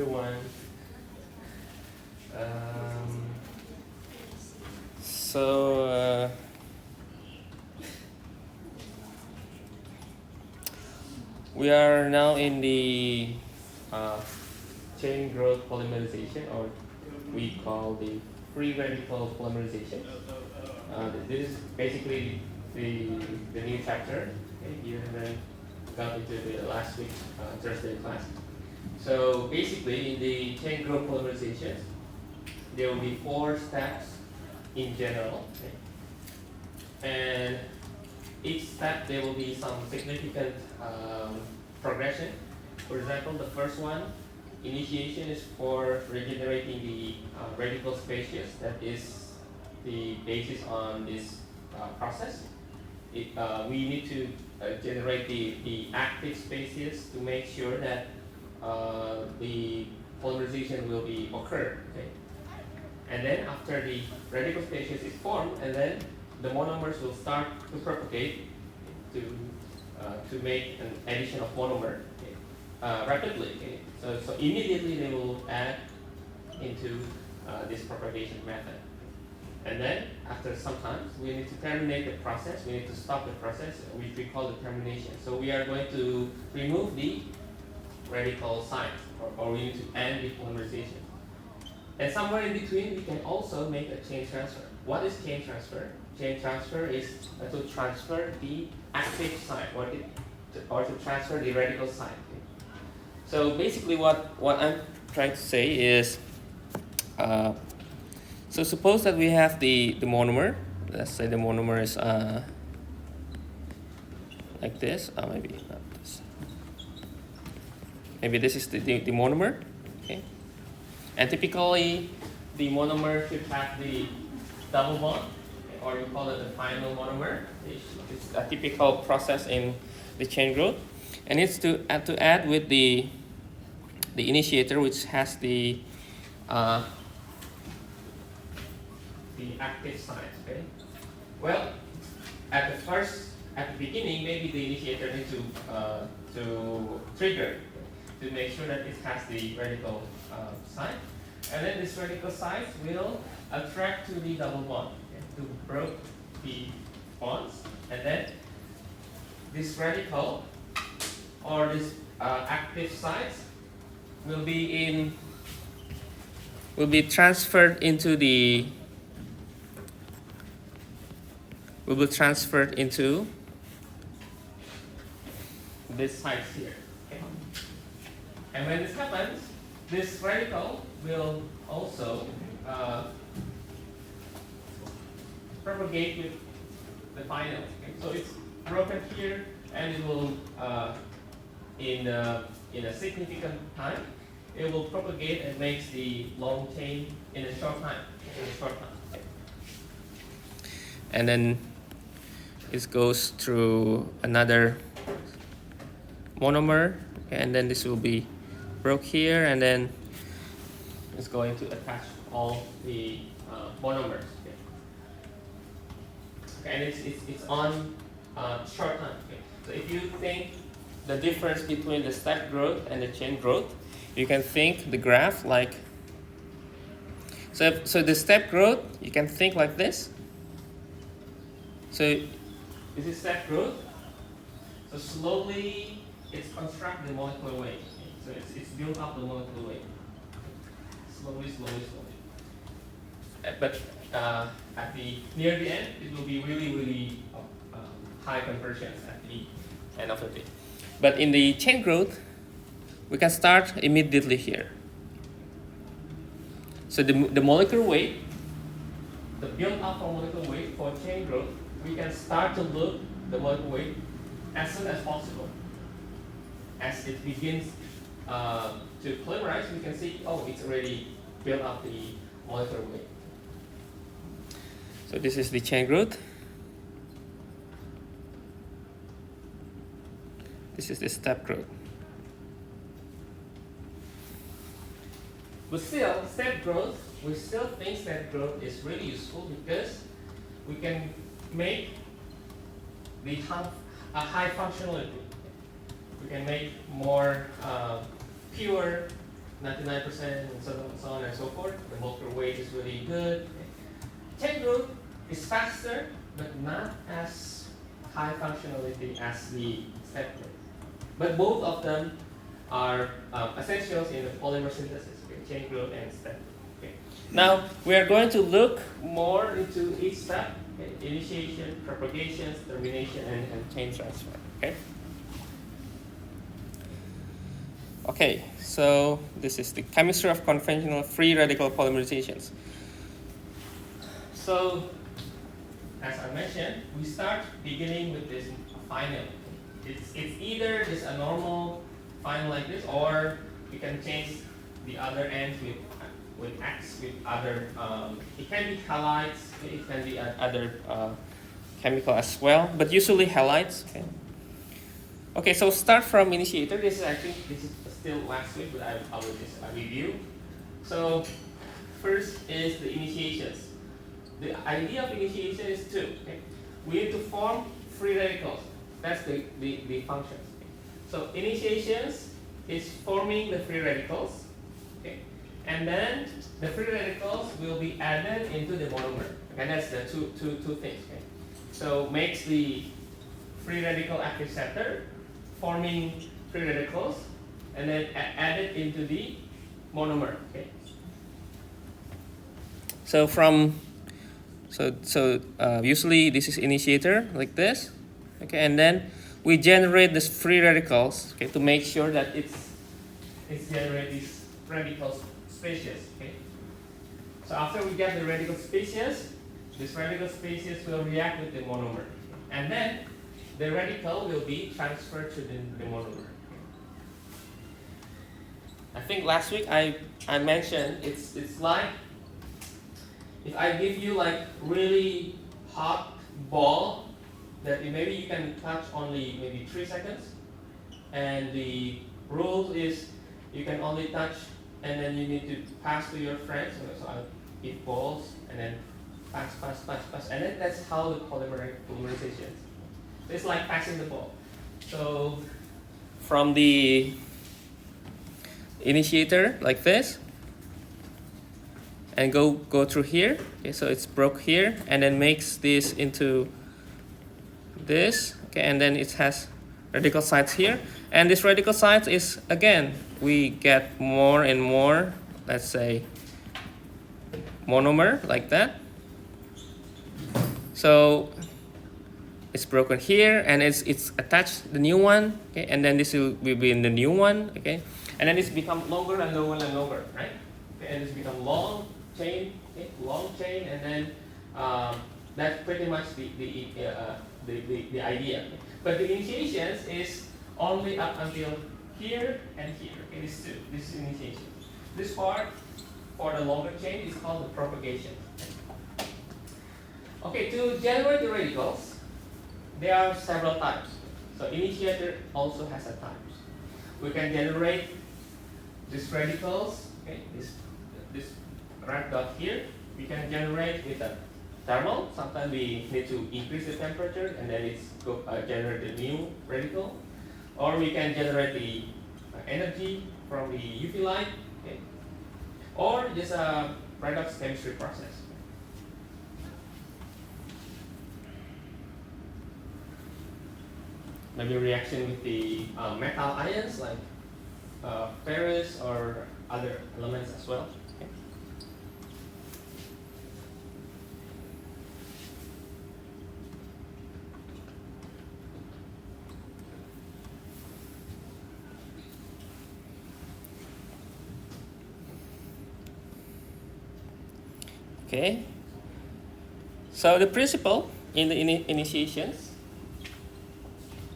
everyone. Um, so we are now in the chain growth polymerization, or we call the free radical polymerization. This is basically the new chapter. Okay, you haven't got into the last week's Thursday class. So basically, in the chain growth polymerization, there will be 4 steps in general, okay? And each step there will be some significant progression. For example, the first one, initiation, is for regenerating the radical species. That is the basis on this process. We need to generate the active species to make sure that the polymerization will be occurred. Okay? And then after the radical species is formed, and then the monomers will start to propagate to make an addition of monomer, okay, rapidly. Okay? So immediately they will add into this propagation method. And then after some time, we need to terminate the process. We need to stop the process, which we call the termination. So we are going to remove the radical site, or we need to end the polymerization. And somewhere in between, we can also make a chain transfer. What is chain transfer? Chain transfer is to transfer the active site, or to transfer the radical site. So basically, what I'm trying to say is, so suppose that we have the monomer. Let's say the monomer is like this. Maybe not this. Maybe this is the monomer. Okay. And typically, the monomer should have the double bond, or you call it the final monomer. It's a typical process in the chain growth, and it's to add with the initiator, which has the active site. Okay. Well, at the beginning, maybe the initiator needs to trigger to make sure that it has the radical site, and then this radical site will attract to the double bond, okay, to break the bonds, and then this radical, or this active site, will be transferred into this site here. Okay. And when this happens, this radical will also propagate with the final. Okay? So it's broken here, and it will, in a significant time, it will propagate and makes the long chain in a short time. Okay? And then it goes through another monomer, and then this will be broke here, and then it's going to attach all the monomers. Okay? Okay, and it's on short time. Okay? So if you think the difference between the step growth and the chain growth, you can think the graph like, so the step growth, you can think like this. So this is step growth. So slowly it's construct the molecular weight. So it's built up the molecular weight. Slowly. But at the near the end, it will be really high conversions at the end of the day. But in the chain growth, we can start immediately here. So the molecular weight, the build up of molecular weight for chain growth, we can start to look the molecular weight as soon as possible. As it begins to polymerize, we can see, oh, it's already built up the molecular weight. So this is the chain growth. This is the step growth. But still, we still think step growth is really useful because we can make a high functionality. We can make more pure 99%, and so on and so forth. The molecular weight is really good. Chain growth is faster, but not as high functionality as the step growth. But both of them are essentials in the polymer synthesis, okay? Chain growth and step growth. Okay. Now we are going to look more into each step: okay? Initiation, propagation, termination, and chain transfer. Okay. Okay, so this is the chemistry of conventional free radical polymerizations. So, as I mentioned, we start beginning with this final. It's either just a normal final like this, or we can change the other end with X, with other, it can be halides, it can be other chemical as well, but usually halides. Okay. Okay, so start from initiator. This is still last week, but I will just review. So first is the initiations. The idea of initiation is two. Okay? We need to form free radicals. That's the function. Okay? So initiations is forming the free radicals. Okay? And then the free radicals will be added into the monomer. And that's the two things. Okay? So makes the free radical active center, forming free radicals, and then add it into the monomer. Okay. So usually this is initiator like this. Okay, and then we generate these free radicals. Okay, to make sure that it's generate these radical species. Okay. So after we get the radical species, this radical species will react with the monomer, and then the radical will be transferred to the monomer. I think last week I mentioned it's like if I give you like really hot ball that maybe you can touch only maybe 3 seconds, and the rule is you can only touch and then you need to pass to your friends. So I give balls and then pass, and then that's how the polymerization is. It's like passing the ball. So from the initiator like this, and go through here. Okay, so it's broke here, and then makes this into this. Okay, and then it has radical sites here, and this radical sites is again we get more and more. Let's say monomer like that. So it's broken here, and it's attached the new one. Okay, and then this will be in the new one. Okay, and then it's become longer and longer, right? Okay, and it's become long chain, okay, long chain, and then that's pretty much the idea. Okay? But the initiations is only up until here and here. Okay, this is initiation. This part for the longer chain is called the propagation. Okay, to generate the radicals, there are several types. So initiator also has a types. We can generate these radicals. Okay, this red dot here. We can generate with a thermal. Sometimes we need to increase the temperature, and then it's generate a new radical. Or we can generate the energy from the UV light. Okay, or just a redox chemistry process. Maybe a reaction with the metal ions like ferrous or other elements as well. Okay. Okay. So the principle in the initiations.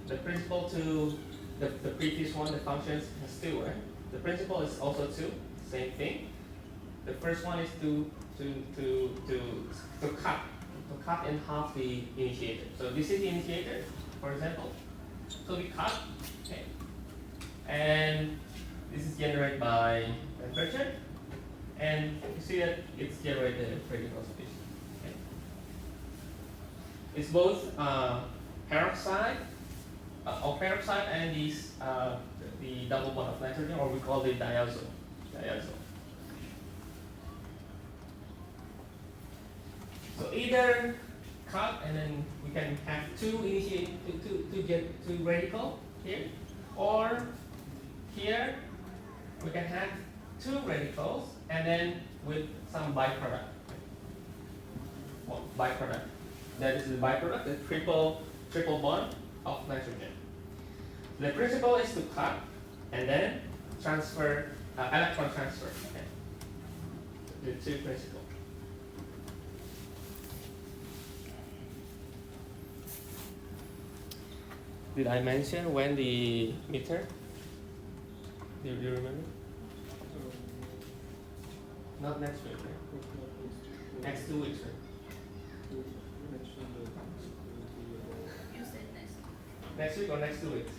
The principle to the previous one, the functions has two, right? The principle is also two, same thing. The first one is to cut in half the initiator. So this is the initiator, for example. So we cut, okay, and this is generated by temperature, and you see that it's generated radical species. Okay. It's both peroxide. Peroxide and the double bond of nitrogen, or we call it diazo. diazo. So either cut and then we can have two radical here, or here we can have two radicals and then with some byproduct. Well, byproduct. That is the byproduct, the triple bond of nitrogen. The principle is to cut and then transfer, electron transfer. Okay. The two principles. Did I mention when the meter? Do you remember? Not next week, right? Next 2 weeks, right? You said next. Next week or next 2 weeks?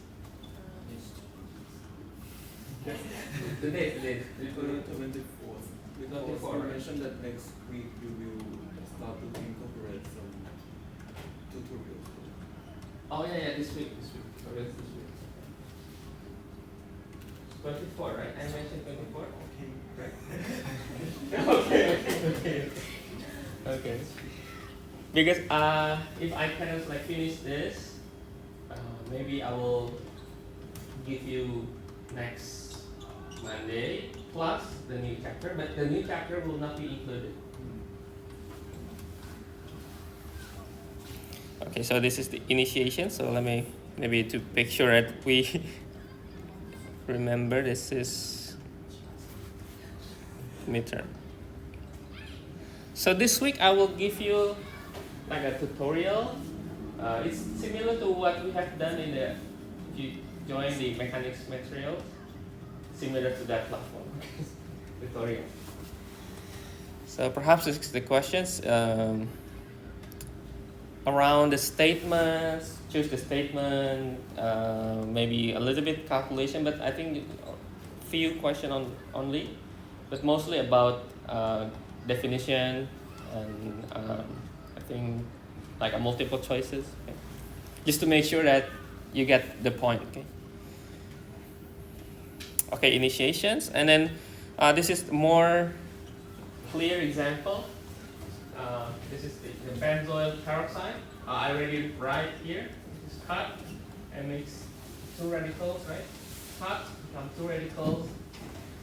The date. 24th. Because you mentioned that next week you will start to incorporate some tutorials. Oh yeah, this week. So that's this week. 24, right? I mentioned 24. Okay. Right. Okay. Because if I kind of like finish this, maybe I will give you next Monday plus the new chapter, but the new chapter will not be included. Okay, so this is the initiation. So let me maybe to make sure that we remember this is midterm. So this week I will give you like a tutorial. It's similar to what we have done in the, if you join the mechanics material, similar to that platform. Tutorial. So perhaps it's the questions around the statements, choose the statement, maybe a little bit calculation, but I think few questions only, but mostly about definition and I think like a multiple choices, okay? Just to make sure that you get the point. Okay, initiations, and then this is more clear example. This is the benzoyl peroxide. I already write here. It's cut and makes two radicals, right? Cut become two radicals,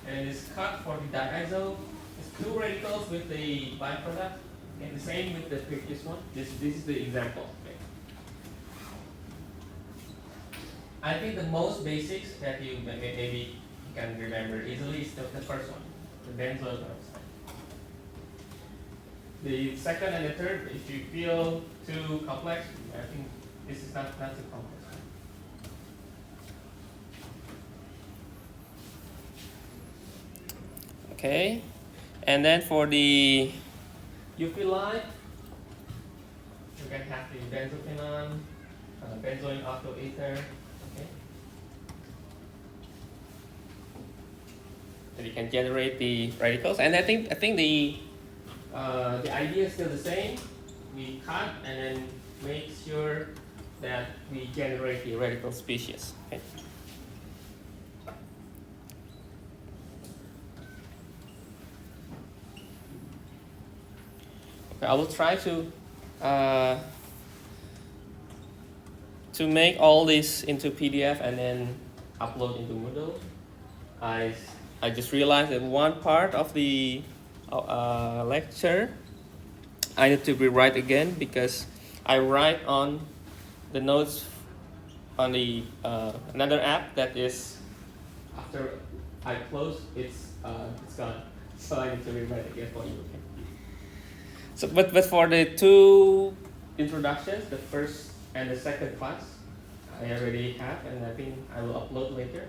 and it's cut for the diazo. It's two radicals with the byproduct, and the same with the previous one. This is the example. Okay. I think the most basics that you maybe can remember easily is the first one, the benzoyl peroxide. The second and the third, if you feel too complex, I think this is not too complex. Okay, and then for the UV light, you can have the benzophenone, benzoyl alkyl ether. Okay, and you can generate the radicals, and I think the idea is still the same. We cut and then make sure that we generate the radical species. Okay. Okay, I will try to make all this into PDF and then upload into Moodle. I just realized that one part of the lecture I need to rewrite again because I write on the notes on the another app that is after I close it's gone, so I need to rewrite again for you. Okay? So but for the two introductions, the first and the second class, I already have, and I think I will upload later.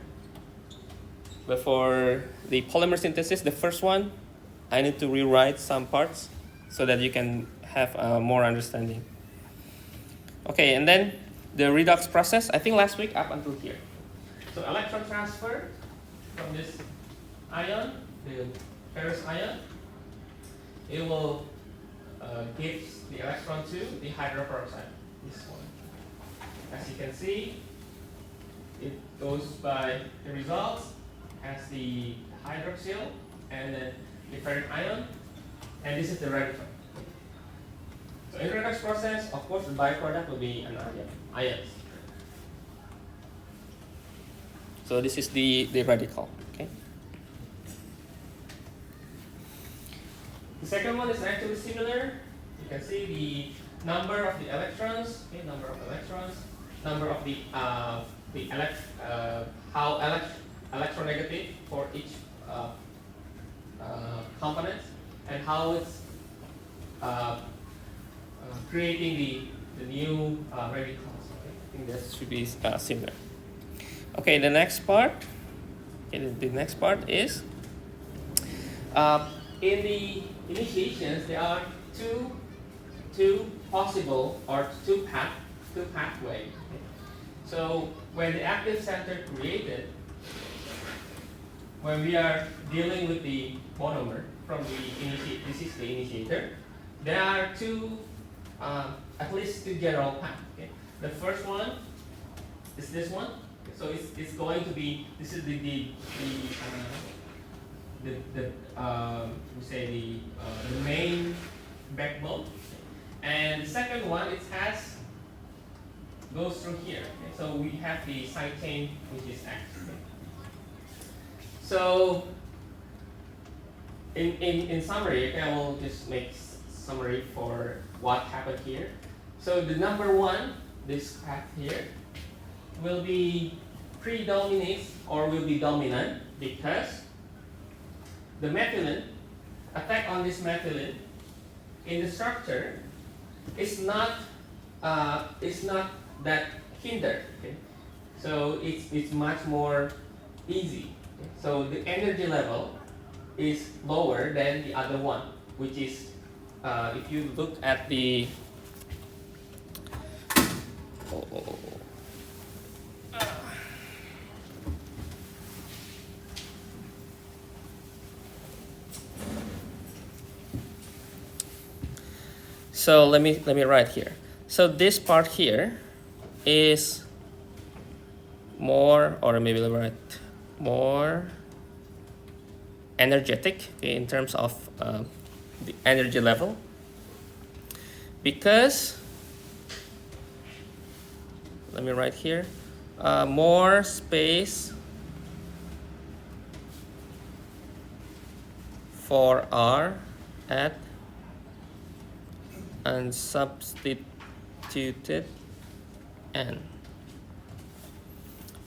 But for the polymer synthesis, the first one, I need to rewrite some parts so that you can have more understanding. Okay, and then the redox process, I think last week up until here. So electron transfer from this ion, the ferrous ion, it will give the electron to the hydroperoxide, this one. As you can see, it goes by the results as the hydroxyl, and then the ferric ion, and this is the radical. So in redox process, of course, the byproduct will be an ions. So this is the radical. Okay. The second one is actually similar. You can see the number of the electrons. Okay, number of electrons, number of the how electronegative for each component, and how it's creating the new radicals. Okay? I think that should be similar. Okay, the next part. Okay, the next part is in the initiations there are two possible or two pathways. Okay? So when the active center created, when we are dealing with the monomer from the this is the initiator, there are at least two general paths. Okay? The first one is this one. So it's going to be, this is we say the main backbone, and the second one goes through here. Okay? So we have the side chain which is X. Okay? So in summary, okay, I will just make summary for what happened here. So the number one, this path here, will be predominant or will be dominant because the methylene, attack on this methylene in the structure is not that hindered. Okay? So it's much more easy. Okay? So the energy level is lower than the other one, which is if you look at the so let me write here. So this part here is more, or maybe let me write more energetic, okay, in terms of the energy level, because let me write here more space for R at unsubstituted N.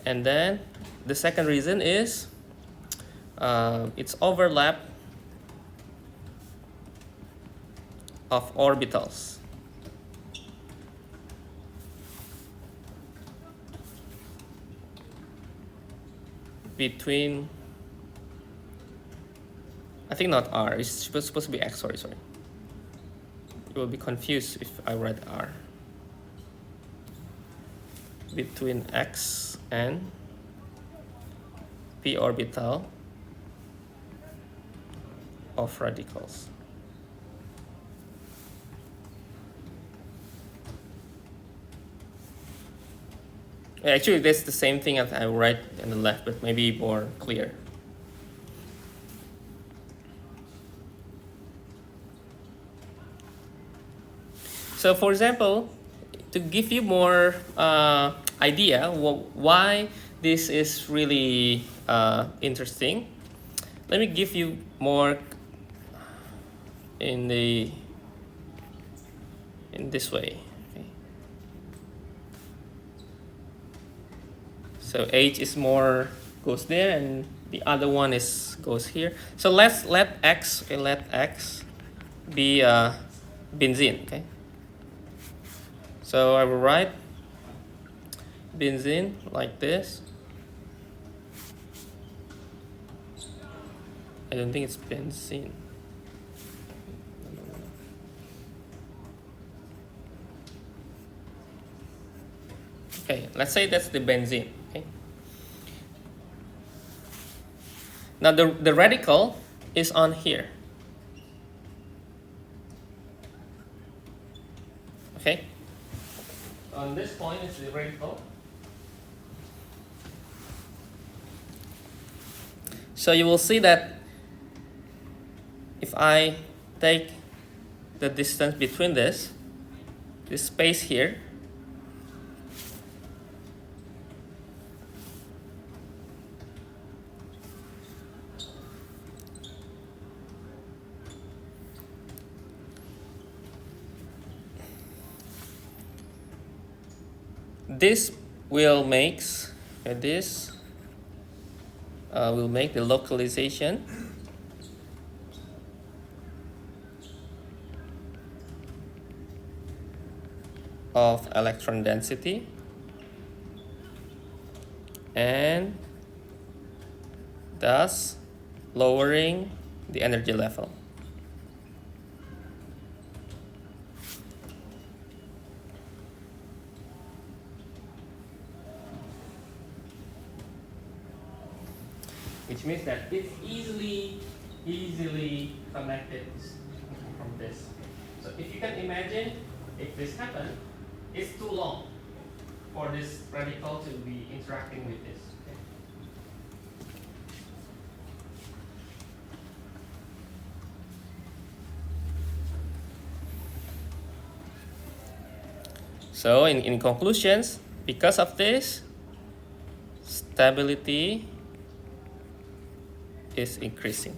And then the second reason is its overlap of orbitals between, I think not R, it's supposed to be X, sorry. You will be confused if I write R. Between X and p orbital of radicals. Actually, that's the same thing as I write on the left, but maybe more clear. So for example, to give you more idea why this is really interesting, let me give you more in this way. Okay. So H is more goes there, and the other one goes here. So let X be benzene. Okay. So I will write benzene like this. I don't think it's benzene. Okay, let's say that's the benzene. Okay. Now the radical is on here. Okay. On this point is the radical. So you will see that if I take the distance between this space here, this will make will make the localization of electron density and thus lowering the energy level. Which means that it's easily connected from this. So if you can imagine, if this happens, it's too long for this radical to be interacting with this. Okay? So in conclusions, because of this, stability is increasing.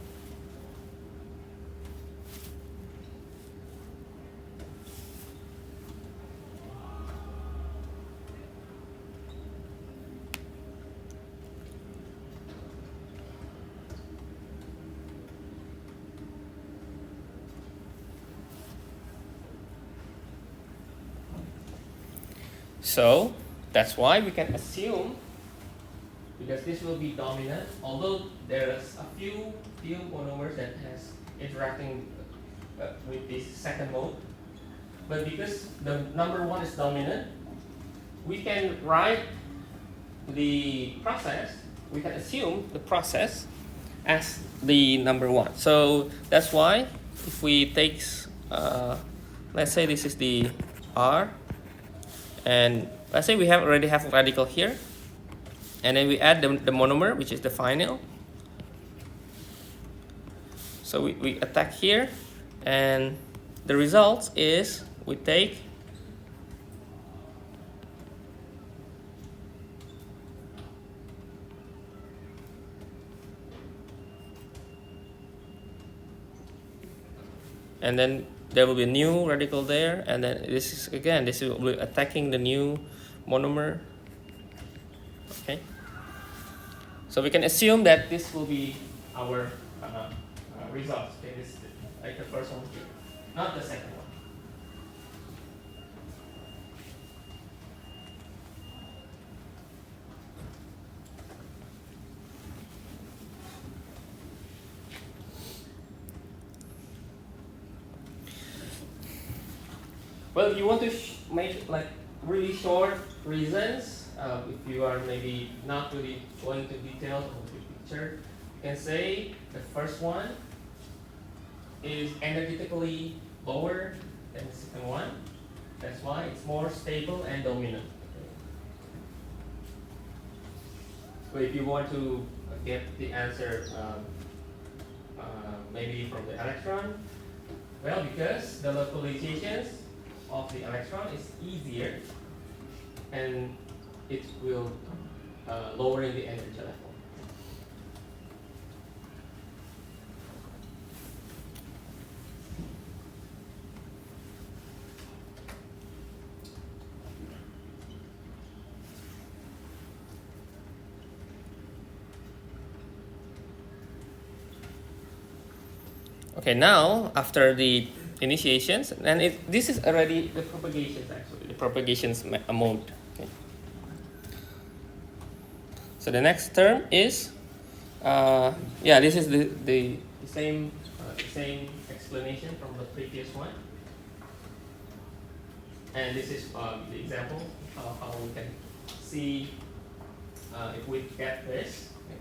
So that's why we can assume, because this will be dominant, although there's a few monomers that has interacting with this second mode, but because the number one is dominant, we can write the process, we can assume the process as the number one. So that's why if we take, let's say this is the R, and let's say we already have a radical here, and then we add the monomer, which is the final. So we attack here, and the result is we take and then there will be a new radical there, and then this will be attacking the new monomer. Okay, so we can assume that this will be our result. Okay, this is like the first one here, not the second one. Well, if you want to make like really short reasons, if you are maybe not really going into details of the picture, you can say the first one is energetically lower than the second one. That's why it's more stable and dominant. So if you want to get the answer maybe from the electron, well, because the localizations of the electron is easier and it will lowering the energy level. Okay, now after the initiations, and this is already the propagations, actually, the propagations mode. Okay. So the next term is, this is the same explanation from the previous one, and this is the example of how we can see if we get this, okay.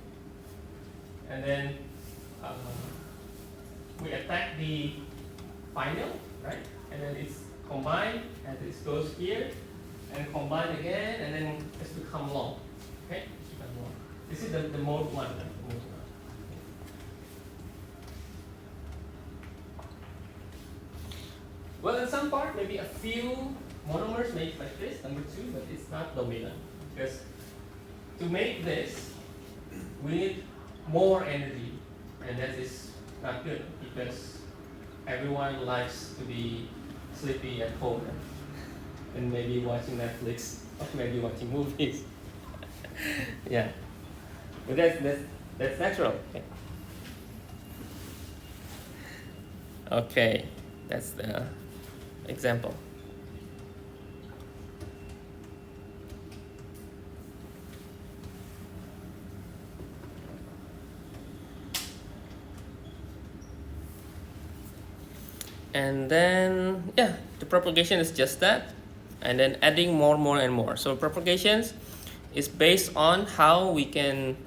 And then we attack the final, right? And then it's combined, and it goes here, and combine again, and then it's become long. Okay? This is the mode one. Right? The mode one. Well, in some part, maybe a few monomers make like this, number 2, but it's not dominant. Because to make this, we need more energy, and that is not good because everyone likes to be sleepy at home and maybe watching Netflix or maybe watching movies. Yeah, but that's natural. Okay. Okay, that's the example. And then, yeah, the propagation is just that. And then adding more and more. So propagations is based on how we can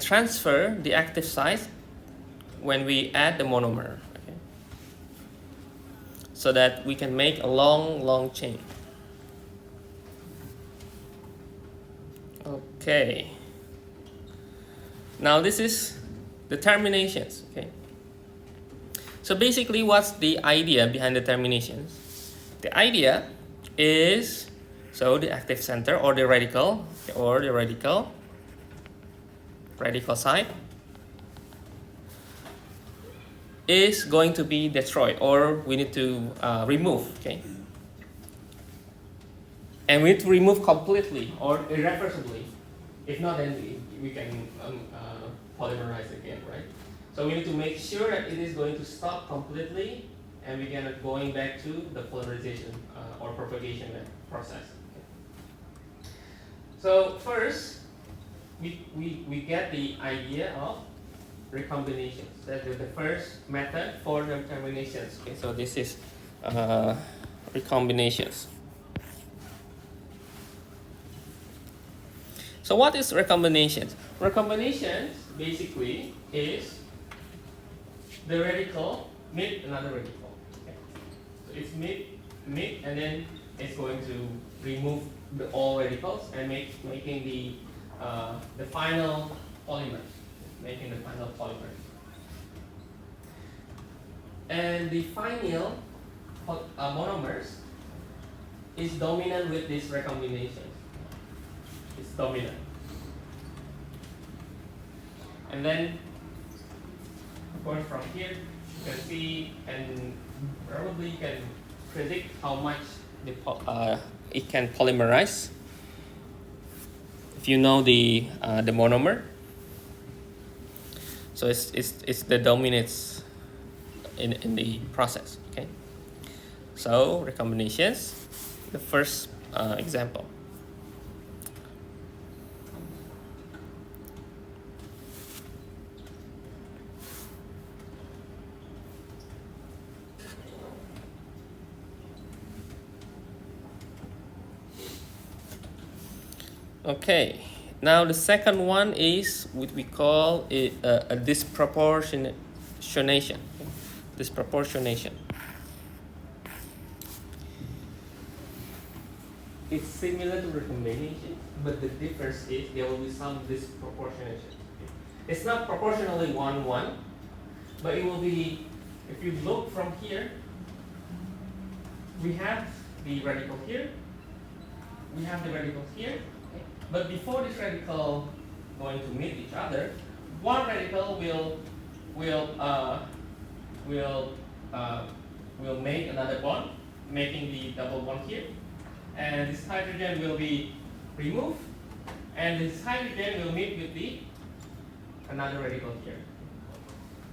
transfer the active site when we add the monomer. Okay? So that we can make a long chain. Okay. Now this is the terminations. Okay. So basically, what's the idea behind the terminations? The idea is, so the active center or the radical site is going to be destroyed, or we need to remove. Okay. And we need to remove completely or irreversibly. If not, then we can polymerize again, right? So we need to make sure that it is going to stop completely, and we are going back to the polymerization or propagation process. Okay. So first, we get the idea of recombinations. That's the first method for the terminations. Okay, so this is recombinations. So what is recombinations? Recombinations basically is the radical meet another radical. Okay. So it's meet, and then it's going to remove all radicals and making the final polymer, And the final monomers is dominant with this recombination. It's dominant. And then, of course, from here you can see, and probably you can predict how much it can polymerize if you know the monomer. So it's the dominance in the process. Okay. So recombinations, the first example. Okay, now the second one is what we call a disproportionation. Disproportionation. It's similar to recombination, but the difference is there will be some disproportionation. It's not proportionally 1:1, but it will be, if you look from here, we have the radical here, we have the radical here. But before this radical going to meet each other, one radical will make another bond, making the double bond here, and this hydrogen will be removed, and this hydrogen will meet with the another radical here.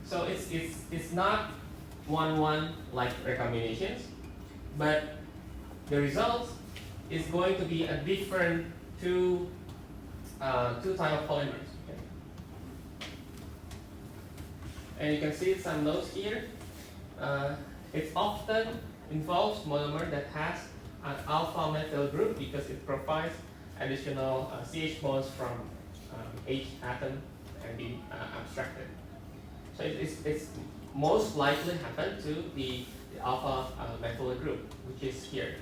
So it's not 1:1 like recombinations, but the result is going to be a different two type of polymers. Okay. And you can see some notes here. It often involves monomer that has an alpha methyl group because it provides additional CH bonds from H atom and be abstracted. So it's most likely happen to the alpha methyl group, which is here.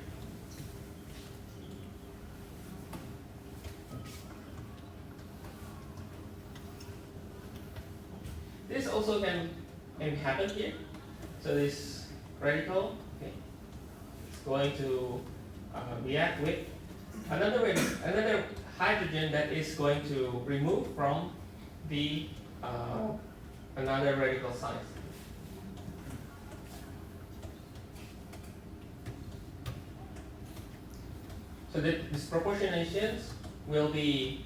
This also can happen here. So this radical, okay, it's going to react with another hydrogen that is going to remove from the another radical side. So the disproportionations will be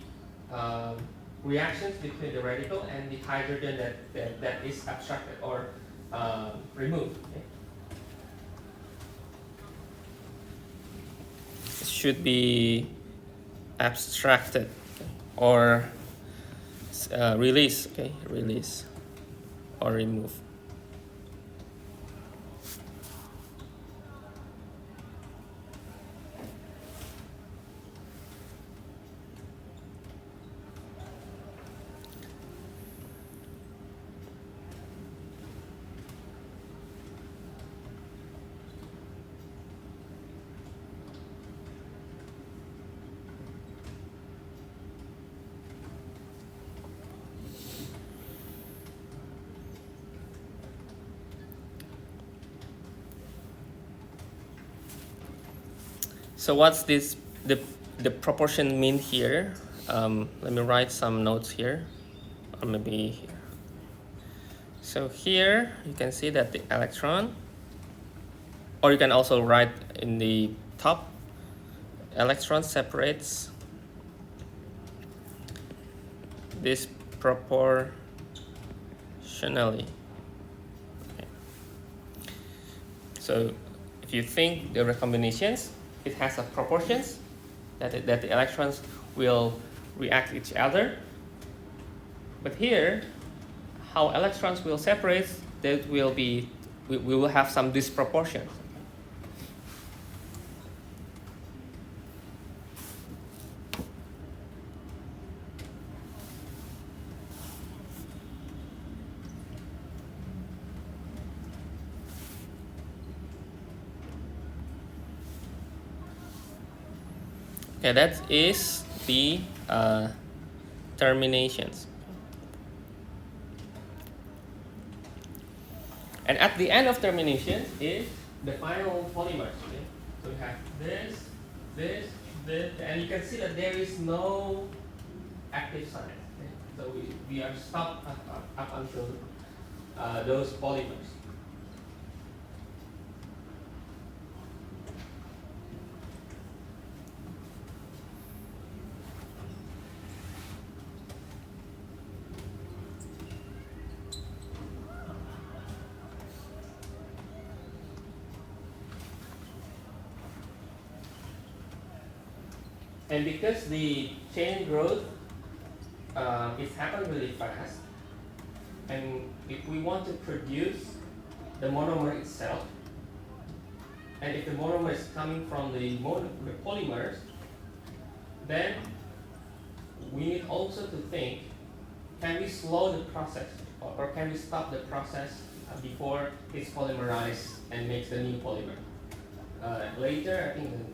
reactions between the radical and the hydrogen that is abstracted or removed. Okay? It should be abstracted or release, okay, release or remove. So what's this, the proportion mean here? Let me write some notes here, or maybe here. So here you can see that the electron, or you can also write in the top, electron separates this proportionally. Okay. So if you think the recombinations, it has a proportions that the electrons will react each other. But here, how electrons will separate, that will be, we will have some disproportions. Okay, that is the terminations. And at the end of termination is the final polymers. Okay? So we have this, and you can see that there is no active site. Okay? So we are stopped up until those polymers. And because the chain growth is happening really fast, and if we want to produce the monomer itself, and if the monomer is coming from the polymers, then we need also to think, can we slow the process, or can we stop the process before it's polymerized and makes the new polymer? Later, I think in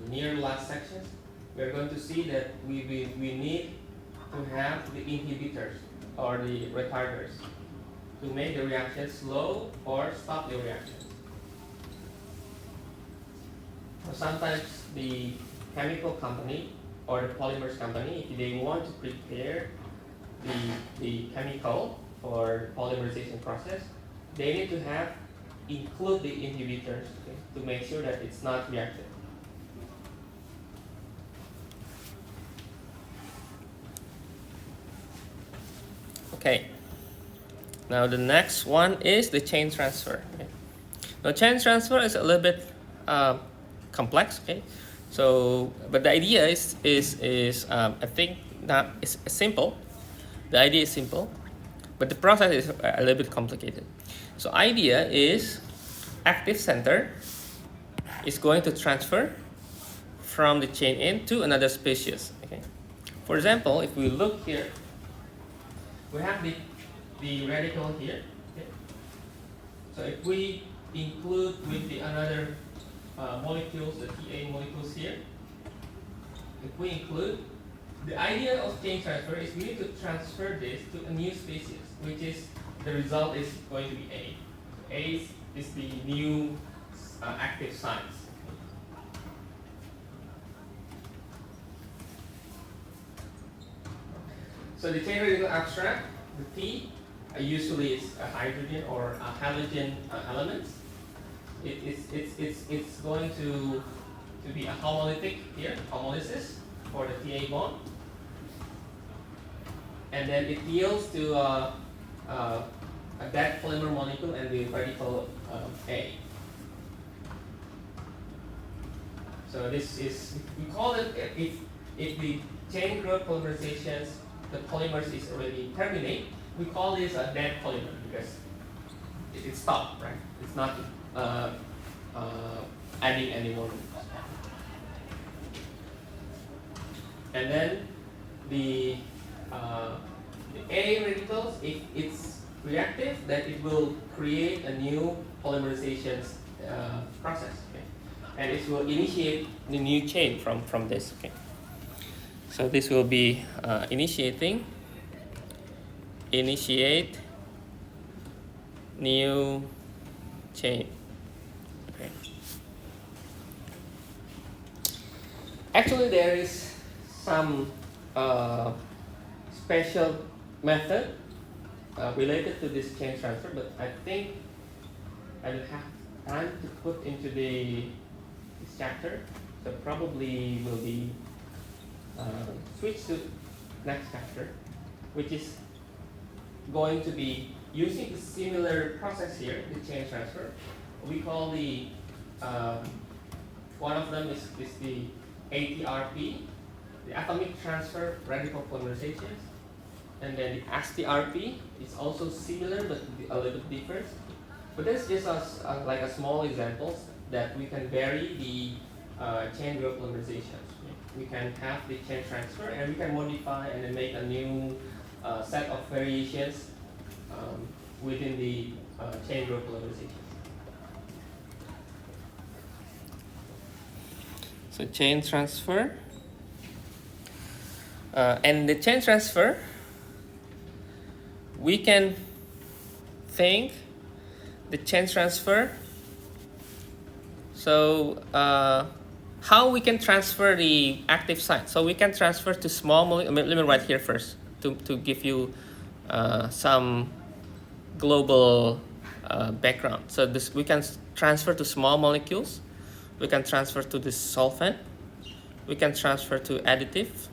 the near last sections, we're going to see that we need to have the inhibitors or the retarders to make the reaction slow or stop the reaction. So sometimes the chemical company or the polymers company, if they want to prepare the chemical for polymerization process, they need to include the inhibitors, okay, to make sure that it's not reactive. Okay. Now the next one is the chain transfer. Okay. Now chain transfer is a little bit complex. Okay. So, but the idea is I think that it's simple. The idea is simple, but the process is a little bit complicated. So idea is active center is going to transfer from the chain N to another species. Okay. For example, if we look here, we have the radical here. Okay. So if we include with the another molecules, the TA molecules here, if we include, the idea of chain transfer is we need to transfer this to a new species, which is, the result is going to be A. So A is the new active sites. So the chain radical abstract, the T, usually is a hydrogen or a halogen element. It's going to be a homolytic here, homolysis for the TA bond. And then it yields to a dead polymer molecule and the radical A. So this is, we call it, if the chain growth polymerizations, the polymers is already terminate, we call this a dead polymer because it's stopped, right? It's not adding any more. And then the A radicals, if it's reactive, then it will create a new polymerization process, okay? And it will initiate the new chain from this, okay? So this will be initiate new chain, okay? Actually, there is some special method related to this chain transfer, but I think I will have time to put into this chapter, so probably will be switch to next chapter, which is going to be using a similar process here, the chain transfer. We call the one of them is the ATRP, the atomic transfer radical polymerizations, and then the STRP is also similar but a little bit different. But this is just like a small examples that we can vary the chain group polymerizations. We can have the chain transfer and we can modify and then make a new set of variations within the chain group polymerization. So chain transfer. And the chain transfer, we can think the chain transfer. So how we can transfer the active site? So we can transfer to small molecules. Let me write here first to give you some global background. So this we can transfer to small molecules. We can transfer to the solvent. We can transfer to additive.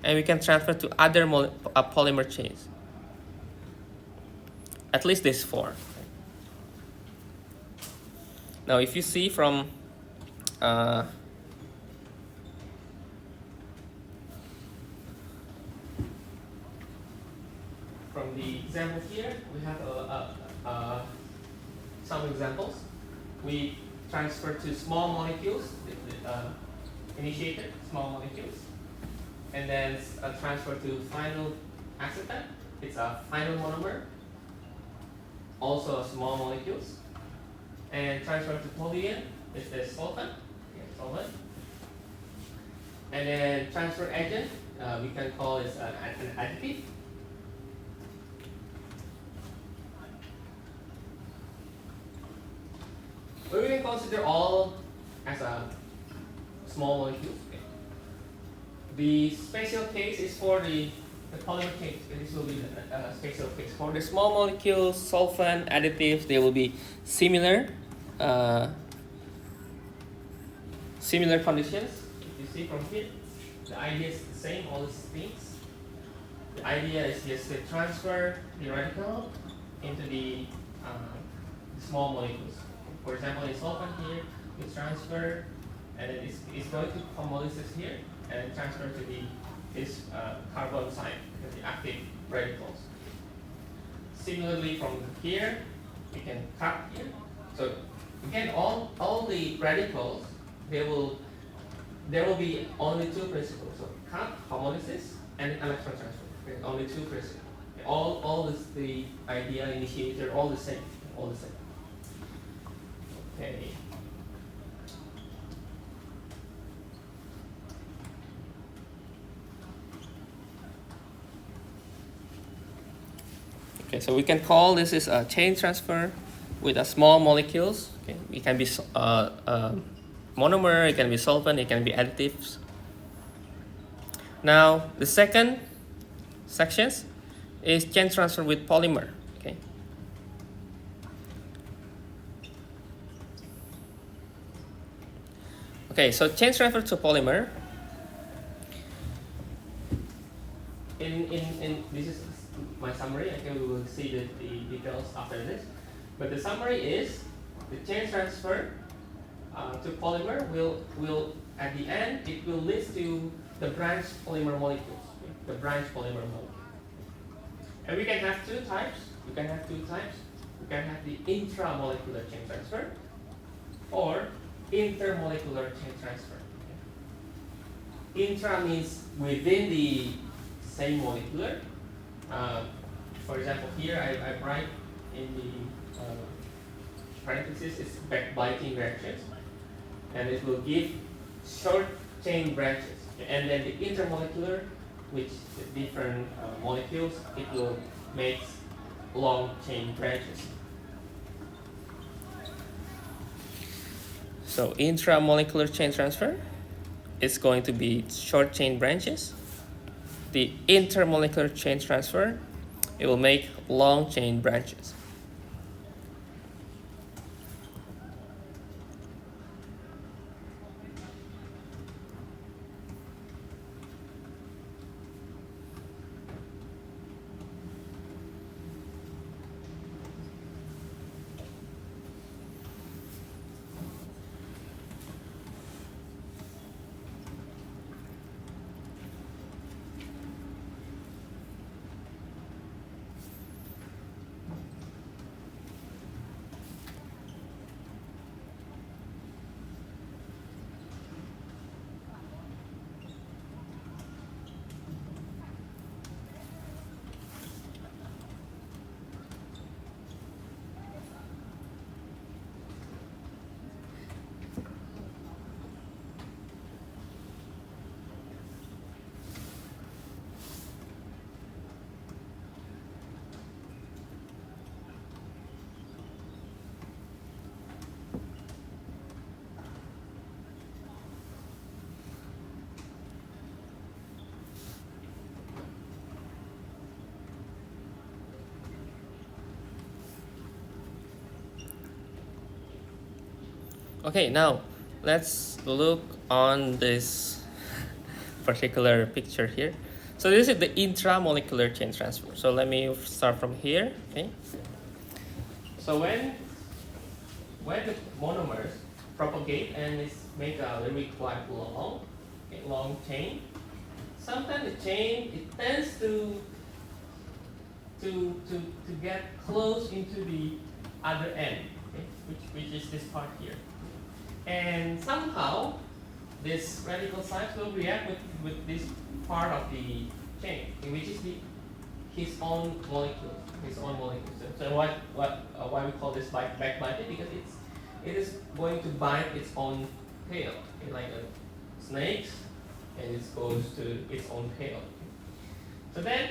And we can transfer to other polymer chains. At least these four. Now, if you see from the example here, we have some examples. We transfer to small molecules, initiated small molecules, and then transfer to final acetate. It's a final monomer, also a small molecules, and transfer to toluene. It's the solvent, solvent, and then transfer agent. We can call it an additive. But we can consider all as a small molecule. Okay. The special case is for the polymer case. This will be the special case. For the small molecules, solvent, additives, they will be similar, similar conditions. If you see from here, the idea is the same, all these things. The idea is just to transfer the radical into the small molecules. For example, in solvent here, we transfer, and then it's going to homolysis here, and then transfer to this carbon side, the active radicals. Similarly, from here, we can cut here. So again, all the radicals, there will be only two principles. So cut, homolysis, and electron transfer. Okay, only two principles. All this, the idea, initiator, all the same, all the same. Okay. Okay, so we can call this is a chain transfer with a small molecules. Okay, it can be monomer, it can be solvent, it can be additives. Now the second sections is chain transfer with polymer. Okay. Okay, so chain transfer to polymer. In this is my summary. Okay, we will see the details after this. But the summary is the chain transfer to polymer will at the end it will lead to the branch polymer molecules. Okay? The branch polymer molecule. And we can have two types. We can have the intramolecular chain transfer or intermolecular chain transfer. Okay? Intra means within the same molecular. For example, here I write in the parentheses it's backbiting reactions, and it will give short chain branches. And then the intermolecular, which the different molecules, it will make long chain branches. So intramolecular chain transfer is going to be short chain branches. The intermolecular chain transfer, it will make long chain branches. Okay, now let's look on this particular picture here. So this is the intramolecular chain transfer. So let me start from here. Okay. So when the monomers propagate and make a very quite long, okay, long chain, sometimes the chain it tends to get close into the other end, okay, which is this part here. And somehow this radical sites will react with this part of the chain, which is his own molecule. So why we call this backbiting? Because it is going to bite its own tail, okay, like a snake, and it goes to its own tail. So then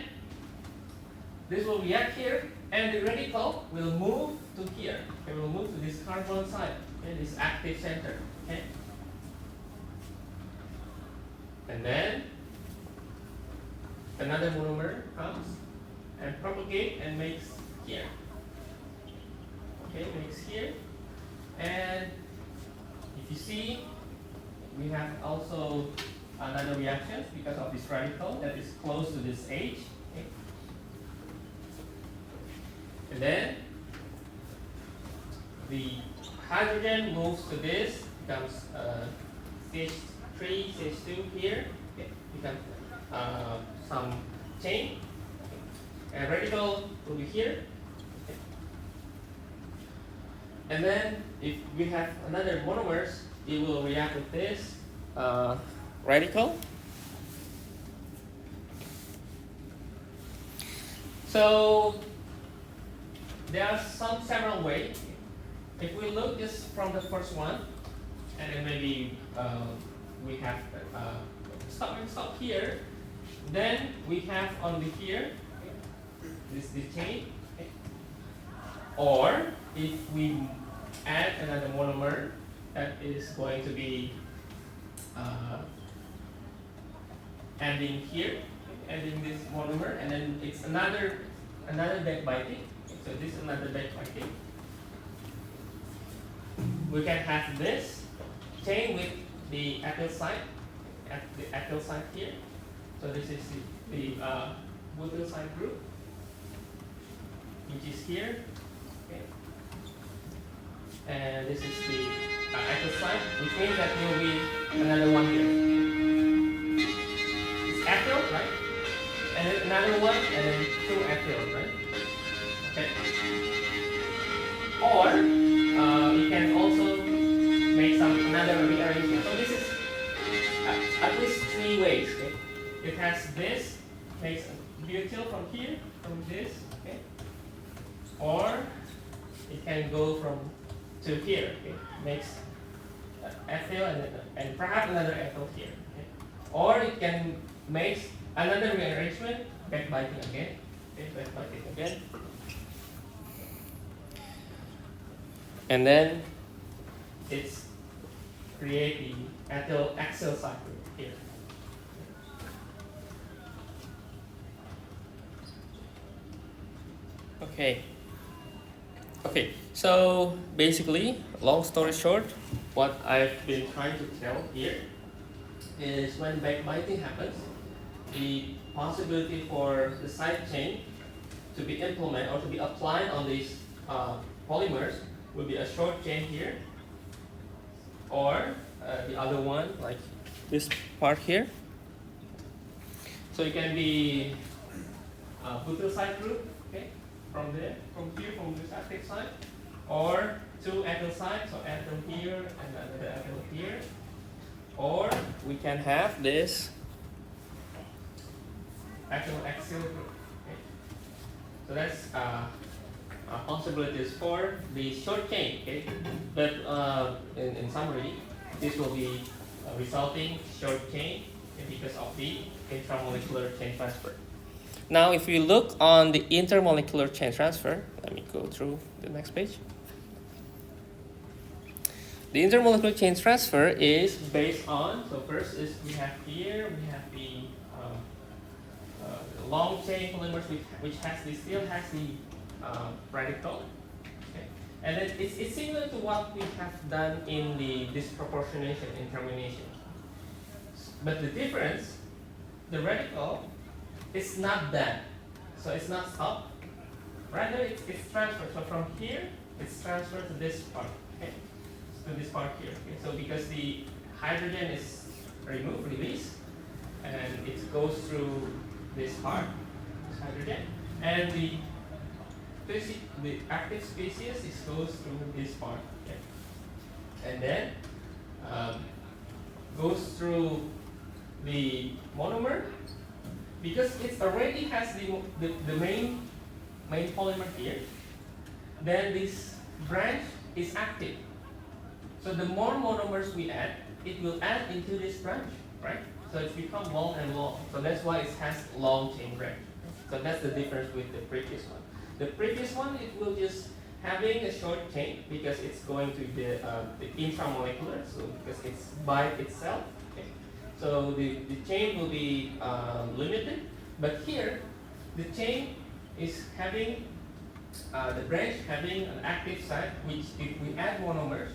this will react here, and the radical will move to here. It will move to this carbon side, okay, this active center. Okay? And then another monomer comes and propagate and makes here. Okay, makes here. And if you see, we have also another reaction because of this radical that is close to this H. Okay? And then the hydrogen moves to this, becomes CH3, CH2 here, okay, becomes some chain, okay. And radical will be here. Okay. And then if we have another monomers, it will react with this radical. So there are several ways. If we look just from the first one, and then maybe we have stop here, then we have only here this chain, Or if we add another monomer that is going to be ending here, ending this monomer, and then it's another backbiting. So this is another backbiting. We can have this chain with the ethyl site at the ethyl site here. So this is the butyl site group, which is here. Okay. And this is the ethyl site, which means that there will be another one here. It's ethyl, right? And then another one, and then two ethyl, right? Okay. Or you can also make another rearrangement. So this is at least three ways. Okay? It has this, makes butyl from here, from this, okay? Or it can go from to here, okay? Makes ethyl and perhaps another ethyl here. Okay? Or it can make another rearrangement, backbiting again. Okay, backbiting again. And then it's create the ethyl acyl cycle here. Okay, so basically, long story short, what I've been trying to tell here is when backbiting happens, the possibility for the side chain to be implemented or to be applied on these polymers will be a short chain here, or the other one, like this part here. So it can be a butyl side group, okay, from here, from this active side, or two ethyl sides, so ethyl here and another ethyl here, or we can have this ethyl acyl group. Okay. So that's possibilities for the short chain. Okay, but in summary, this will be resulting short chain because of the intramolecular chain transfer. Now, if we look on the intermolecular chain transfer, let me go through the next page. The intermolecular chain transfer is based on, so first is we have here, we have the long chain polymers which still has the radical. Okay. And then it's similar to what we have done in the disproportionation in termination. But the difference, the radical is not that. So it's not stopped. Rather, it's transferred. So from here, it's transferred to this part. Okay? To this part here. Okay? So because the hydrogen is released, and it goes through this part, this hydrogen, and the active species goes through this part. Okay? And then goes through the monomer. Because it already has the main polymer here, then this branch is active. So the more monomers we add, it will add into this branch, right? So it's become long and long. So that's why it has long chain branch. So that's the difference with the previous one. The previous one, it will just having a short chain because it's going to the intramolecular, so because it's by itself. So the chain will be limited, but here the chain is having the branch having an active site, which if we add monomers,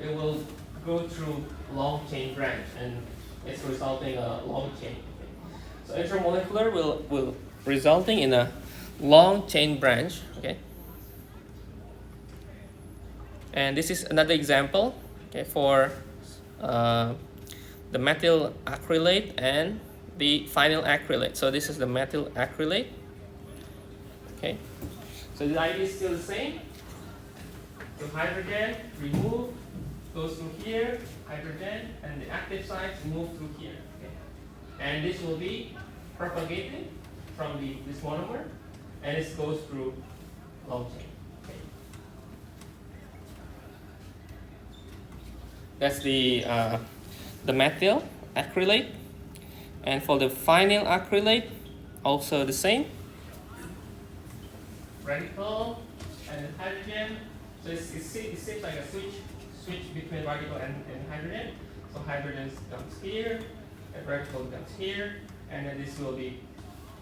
it will go through long chain branch, and it's resulting a long chain. So intramolecular will resulting in a long chain branch. Okay, and this is another example. Okay, for the methyl acrylate and the phenyl acrylate. So this is the methyl acrylate. Okay, so the idea is still the same. So hydrogen remove, goes through here, hydrogen, and the active sites move through here. Okay, and this will be propagated from this monomer, and it goes through long chain. Okay. That's the methyl acrylate, and for the phenyl acrylate, also the same. Radical and then hydrogen. So it seems like a switch between radical and hydrogen. So hydrogen comes here, and radical comes here, and then this will be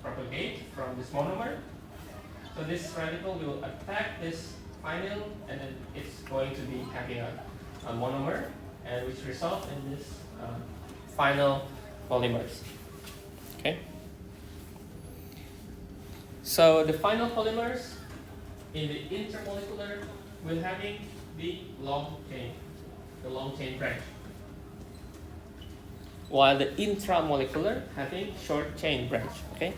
propagate from this monomer. So this radical will attack this vinyl, and then it's going to be having a monomer, and which results in this final polymers. Okay. So the final polymers in the intermolecular will having the long chain branch, while the intramolecular having short chain branch. Okay.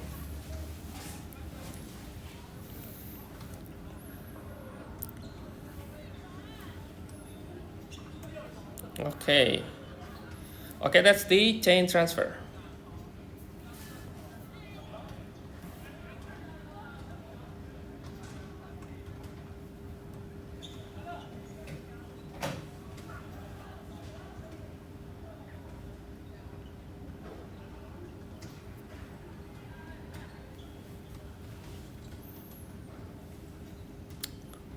Okay. Okay, that's the chain transfer.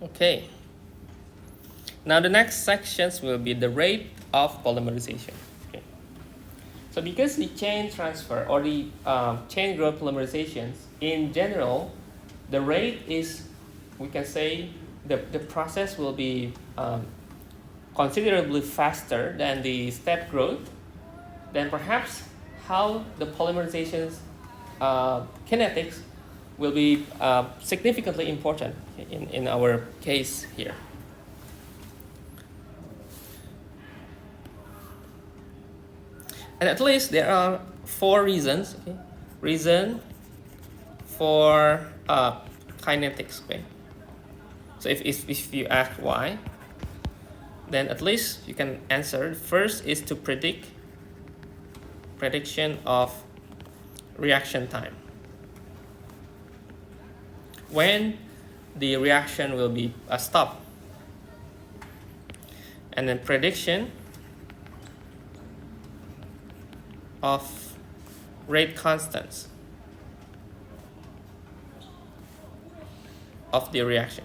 Okay. Now the next sections will be the rate of polymerization. Okay. So because the chain transfer or the chain growth polymerizations in general, the rate is, we can say, the process will be considerably faster than the step growth, then perhaps how the polymerization's kinetics will be significantly important in our case here. And at least there are 4 reasons. Okay? Reason for kinetics. Okay? So if you ask why, then at least you can answer. First is to prediction of reaction time. When the reaction will be stopped. And then prediction of rate constants of the reaction.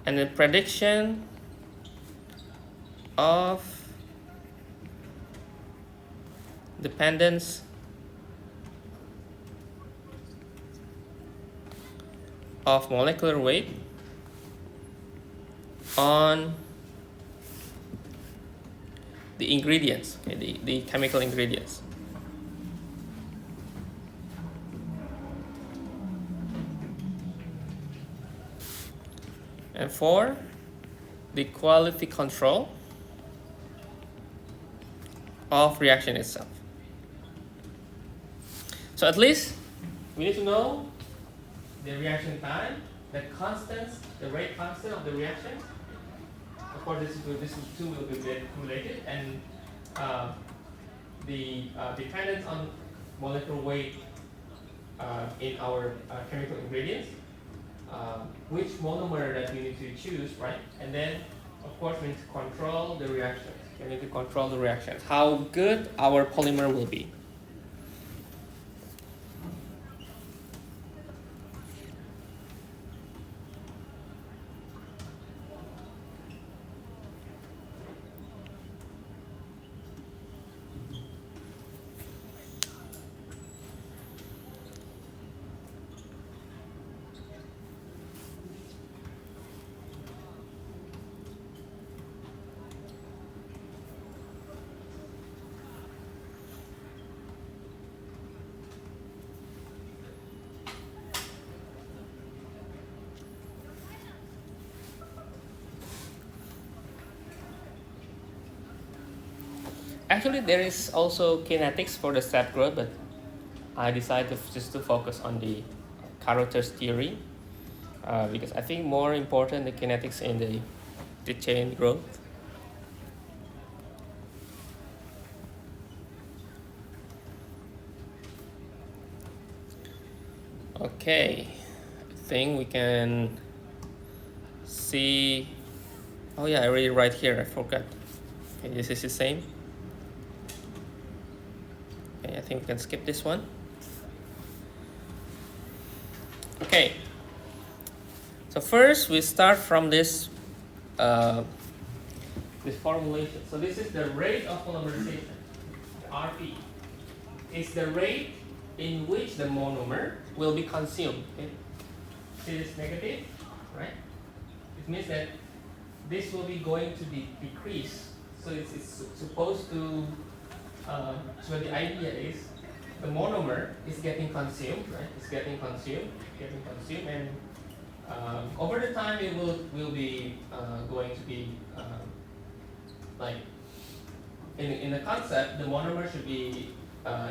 And the prediction of dependence of molecular weight on the ingredients, okay, the chemical ingredients. And 4, the quality control of reaction itself. So at least we need to know the reaction time, the constants, the rate constant of the reaction. Of course, this two will be related, and the dependence on molecular weight in our chemical ingredients, which monomer that we need to choose, right? And then, of course, we need to control the reactions. We need to control the reactions. How good our polymer will be. Actually, there is also kinetics for the step growth, but I decided just to focus on the characters theory because I think more important the kinetics in the chain growth. Okay, I think we can see. Oh yeah, I already write here. I forgot. Okay, this is the same. Okay, I think we can skip this one. Okay. So first we start from this this formulation. So this is the rate of polymerization, RP. Is the rate in which the monomer will be consumed. Okay? See this negative, right? It means that this will be going to decrease. So it's supposed to, so the idea is the monomer is getting consumed, right? It's getting consumed, and over the time it will be going to be like in the concept, the monomer should be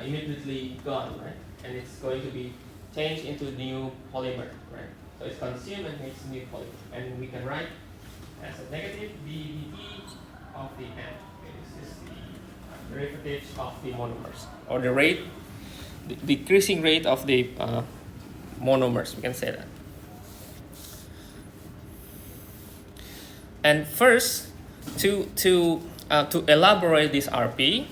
immediately gone, right? And it's going to be changed into new polymer, right? So it's consumed and makes new polymer, and we can write as a negative ddt of the n. Okay, this is the derivative of the monomers, or the rate, the decreasing rate of the monomers. We can say that. And first, to elaborate this RP,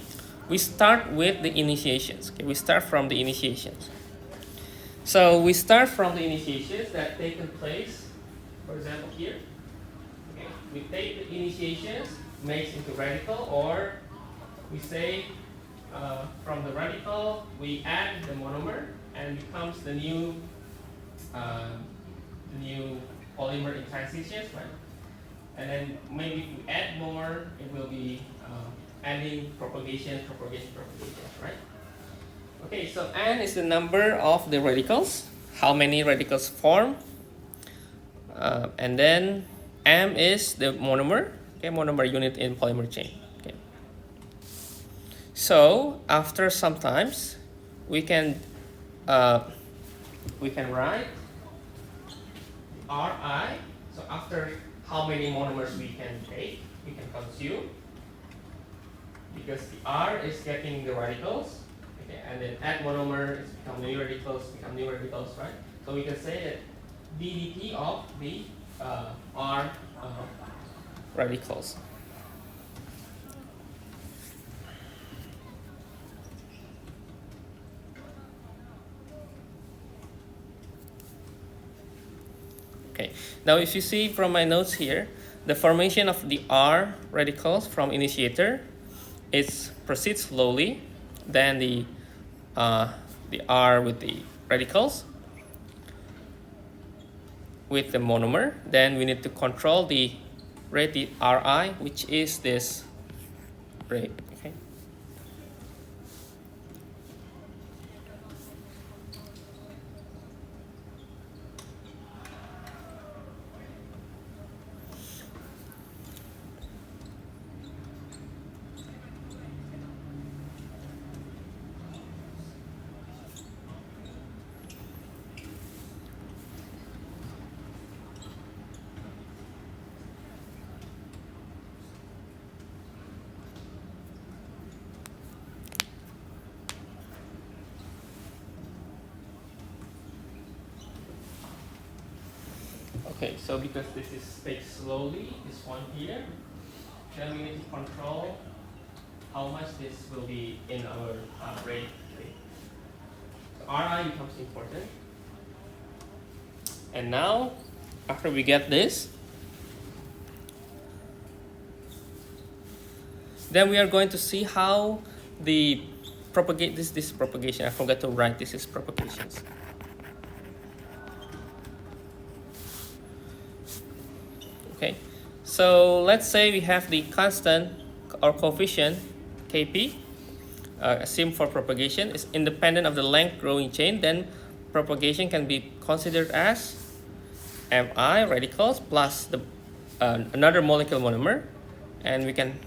we start with the initiations. Okay, we start from the initiations. So we start from the initiations that taken place, for example, here. Okay, we take the initiations, makes into radical, or we say from the radical we add the monomer and becomes the new polymer in transitions, right? And then maybe if we add more, it will be adding propagation, right? Okay, so n is the number of the radicals, how many radicals form, and then m is the monomer, okay, monomer unit in polymer chain. Okay. So after some times, we can write Ri. So after how many monomers we can take, we can consume, because the R is getting the radicals, okay, and then add monomer, it's become new radicals, right? So we can say that ddt of the R radicals. Okay, now if you see from my notes here, the formation of the R radicals from initiator, it proceeds slowly than the R with the radicals with the monomer. Then we need to control the rate, the Ri, which is this rate. Okay. Okay, so because this is takes slowly, this one here, then we need to control how much this will be in our rate. So Ri becomes important. And now, after we get this, then we are going to see how the this propagation. I forgot to write. This is propagations. Okay, so let's say we have the constant or coefficient Kp, assumed for propagation, is independent of the length growing chain. Then propagation can be considered as Mi radicals plus the another molecule monomer, and we can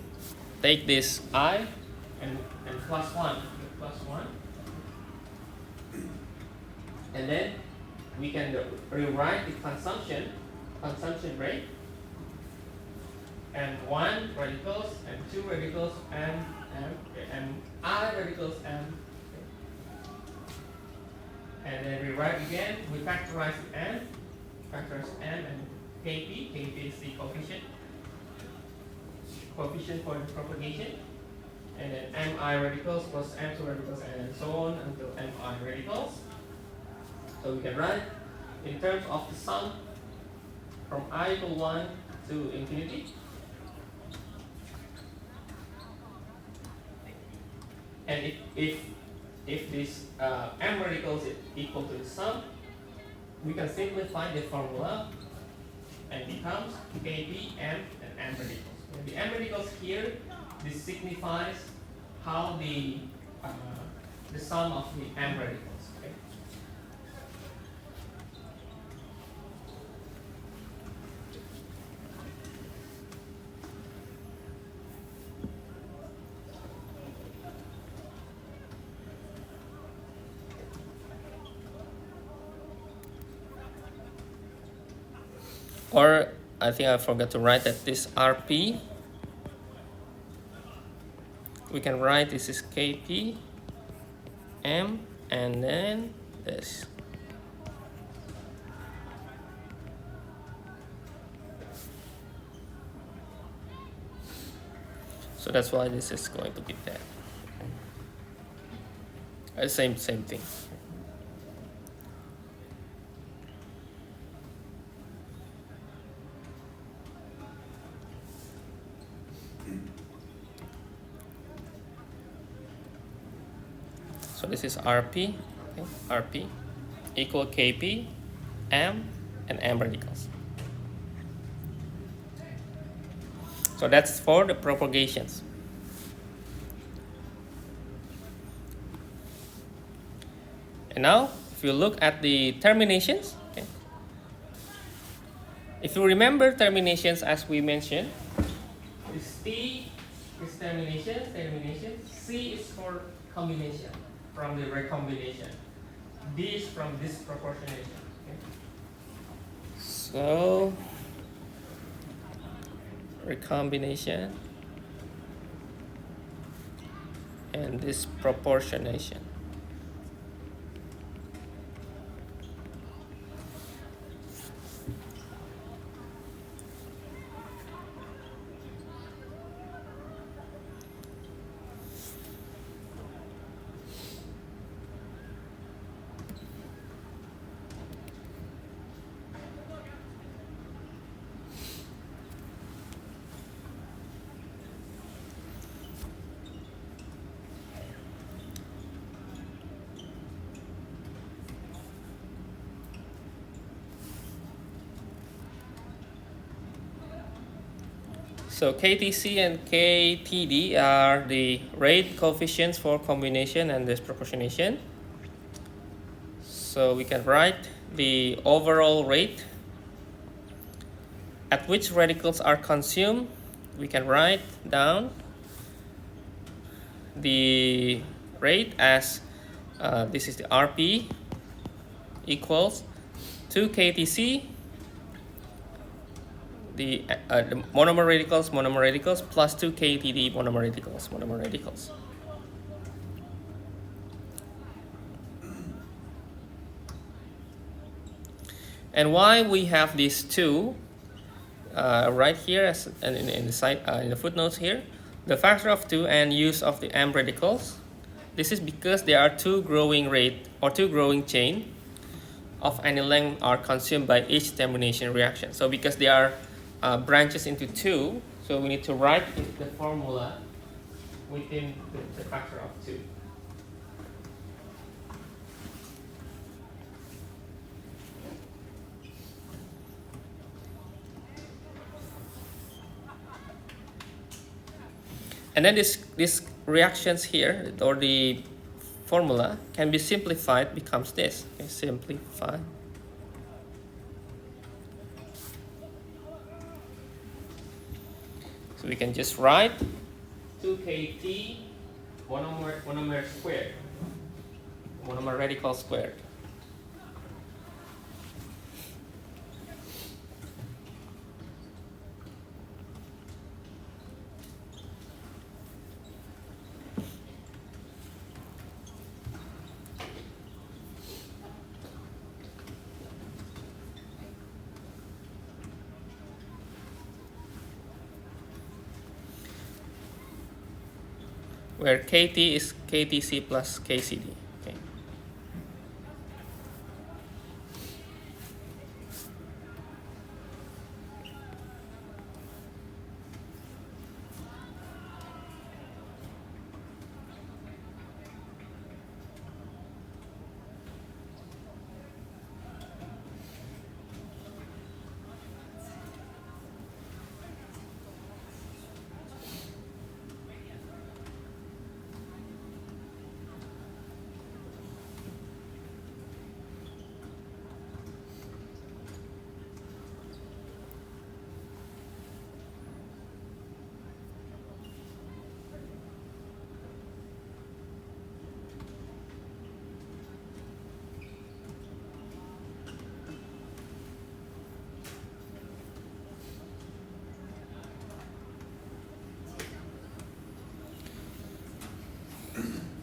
take this I and plus one, and then we can rewrite the consumption rate, and 1 radicals and 2 radicals and I radicals and then rewrite again. We factorize the n, and Kp is the coefficient for the propagation, and then Mi radicals plus M2 radicals and so on until Mi radicals. So we can write in terms of the sum from I equal 1 to infinity. And if this m radicals is equal to the sum, we can simplify the formula and becomes kb m and m radicals. And the m radicals here, this signifies how the sum of the m radicals. Okay? Or I think I forgot to write that this Rp, we can write this is Kp M and then this. So that's why this is going to be that. Same thing. So this is Rp, okay, Rp equal Kp, M, and M radicals. So that's for the propagations. And now, if you look at the terminations, okay, if you remember terminations as we mentioned, this T is termination, C is for combination, from the recombination. D is from disproportionation. Okay? So, recombination and disproportionation. So KTC and KTD are the rate coefficients for combination and disproportionation. So we can write the overall rate at which radicals are consumed. We can write down the rate as this is the Rp equals 2 KTC, the monomer radicals plus 2 KTD monomer radicals. And why we have these two right here as in the side in the footnotes here, the factor of 2 and use of the M radicals. This is because there are two growing rate or two growing chain of any length are consumed by each termination reaction. So because they are branches into two, so we need to write the formula within the factor of 2. And then this reactions here, or the formula, can be simplified, becomes this. Okay, simplify. So we can just write 2KT monomer squared, monomer radical squared. Where KT is KTC plus KCD. Okay.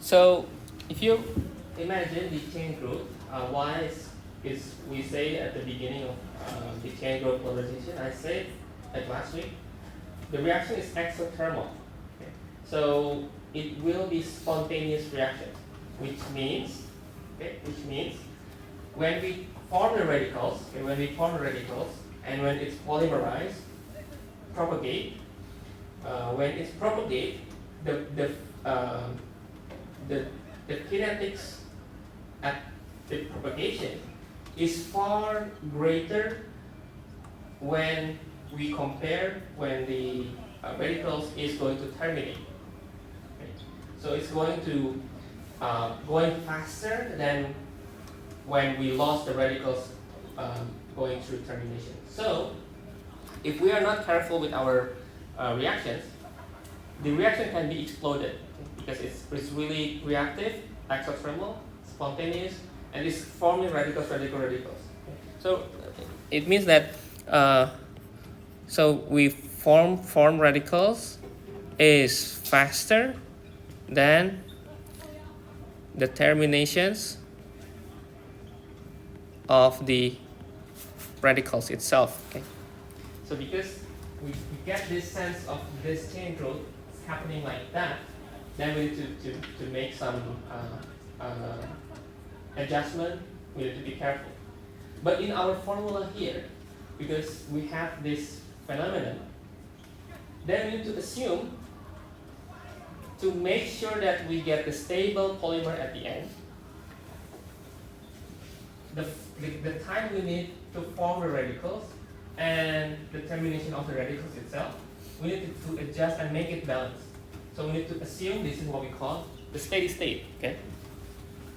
So if you imagine the chain growth, y is we say at the beginning of the chain growth polarization, I said like last week, the reaction is exothermal. Okay? So it will be spontaneous reaction, which means when we form the radicals, and when it's polymerized, propagate. When it's propagate, the the, uh, the the kinetics at the propagation is far greater when we compare when the radicals is going to terminate. Okay? So it's going to going faster than when we lost the radicals going through termination. So if we are not careful with our reactions, the reaction can be exploded, okay? Because it's really reactive, exothermal, spontaneous, and it's forming radicals. Okay? So it means that so we form radicals is faster than the terminations of the radicals itself. Okay. So because we get this sense of this chain growth happening like that, then we need to make some adjustment. We need to be careful. But in our formula here, because we have this phenomenon, then we need to assume to make sure that we get the stable polymer at the end. The time we need to form the radicals and the termination of the radicals itself, we need to adjust and make it balanced. So we need to assume this is what we call the steady state. Okay,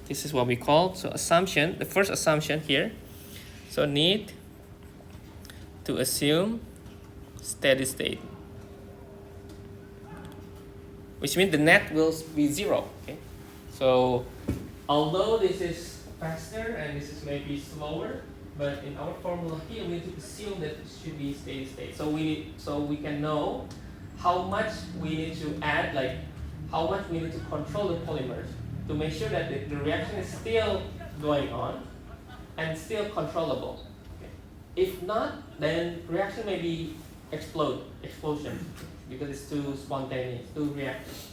this is what we call, so assumption, the first assumption here. So need to assume steady state, which means the net will be zero. Okay, so although this is faster and this is maybe slower, but in our formula here we need to assume that it should be steady state. So we can know how much we need to add, like how much we need to control the polymers to make sure that the reaction is still going on and still controllable. Okay. If not, then reaction may be explosion, because it's too spontaneous, too reactive.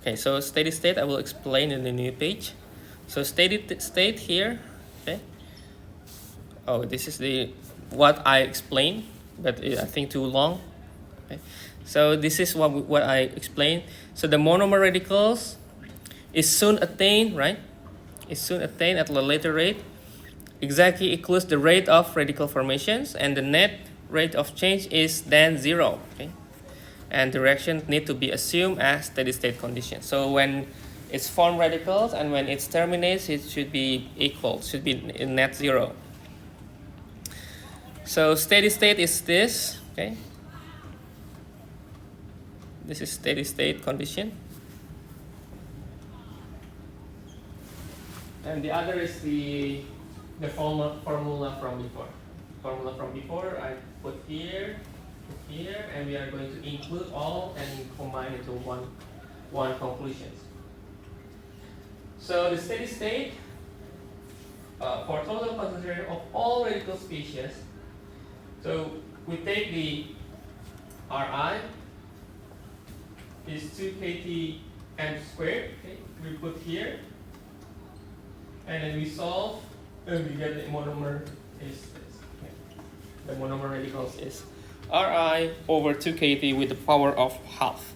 Okay, so steady state I will explain in the new page. So steady state here, okay. Oh, this is the what I explained, but I think too long. Okay. So this is what I explained. So the monomer radicals is soon attained, right? Is soon attained at a later rate, exactly equals the rate of radical formations, and the net rate of change is then zero. Okay. And the reaction need to be assumed as steady state condition. So when it's formed radicals and when it terminates, it should be equal, should be in net zero. So steady state is this, okay? This is steady state condition. And the other is the formula from before. Formula from before I put here, and we are going to include all and combine into one conclusion. So the steady state for total concentration of all radical species. So we take the Ri is 2 kT m squared. Okay, we put here, and then we solve, and we get the monomer is this. Okay. The monomer radicals is Ri over 2 kT with the power of half.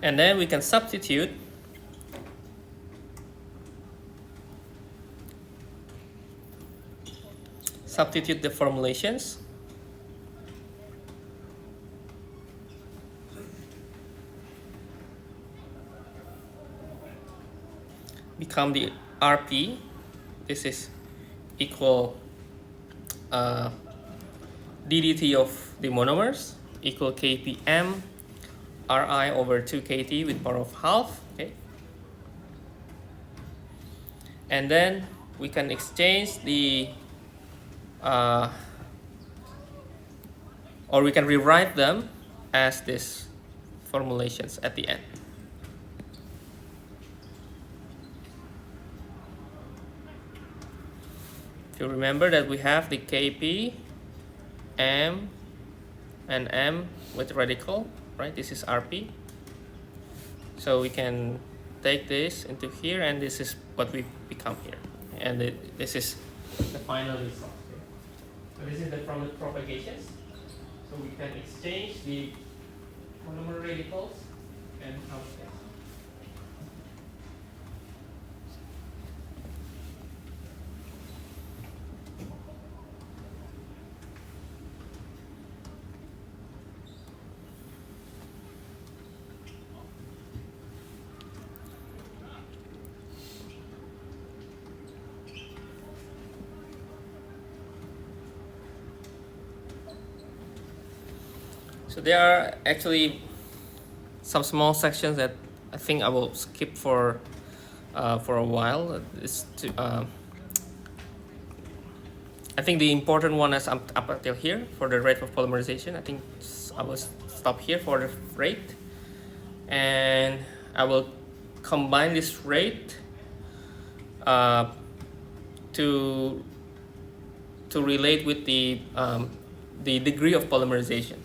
And then we can substitute the formulations. become the RP. This is equal DDT of the monomers equal Kpm Ri over 2 Kt with power of half. Okay. And then we can exchange the or we can rewrite them as these formulations at the end. If you remember that we have the Kp, M, and M with radical, right? This is Rp. So we can take this into here, and this is what we become here. And this is the final result. So this is the from the propagations. So we can exchange the monomer radicals and how it is. So there are actually some small sections that I think I will skip for a while. I think the important one is up until here for the rate of polymerization. I think I will stop here for the rate, and I will combine this rate to relate with the degree of polymerization.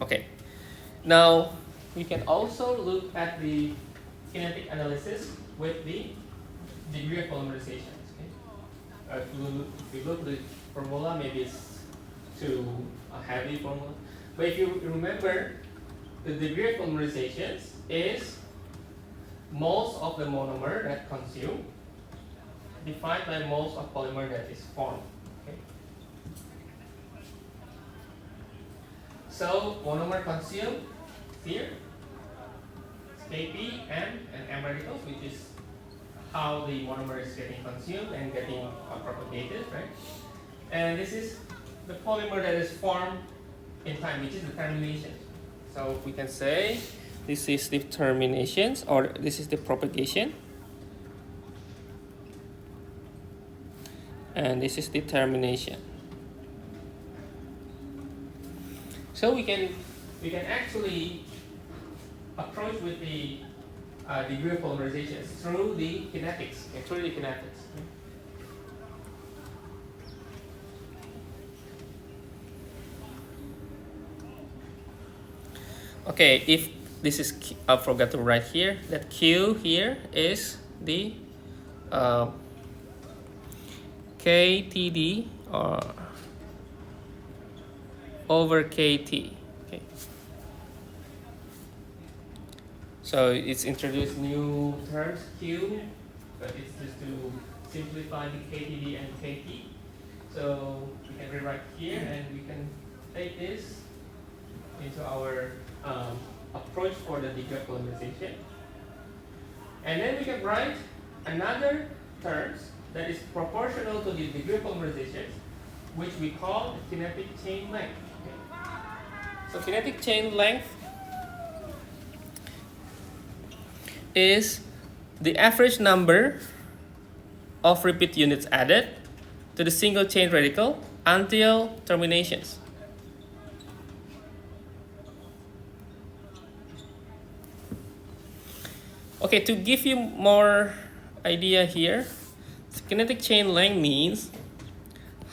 Okay, now we can also look at the kinetic analysis with the degree of polymerization. Okay? If you look at the formula, maybe it's too heavy formula, but if you remember, the degree of polymerization is moles of the monomer that consume divided by moles of polymer that is formed. Okay? So monomer consumed here, Kp, M, and M radicals, which is how the monomer is getting consumed and getting propagated, right? And this is the polymer that is formed in time, which is the termination. So we can say this is the terminations, or this is the propagation, and this is the termination. So we can actually approach with the degree of polymerization through the kinetics. Okay, if this is I forgot to write here that Q here is the KTD or over KT. Okay. So it's introduced new terms Q, but it's just to simplify the KTD and KT. So we can rewrite here, and we can take this into our approach for the degree of polymerization. And then we can write another terms that is proportional to the degree of polymerization, which we call the kinetic chain length. Okay. So kinetic chain length is the average number of repeat units added to the single chain radical until terminations. Okay, to give you more idea here, kinetic chain length means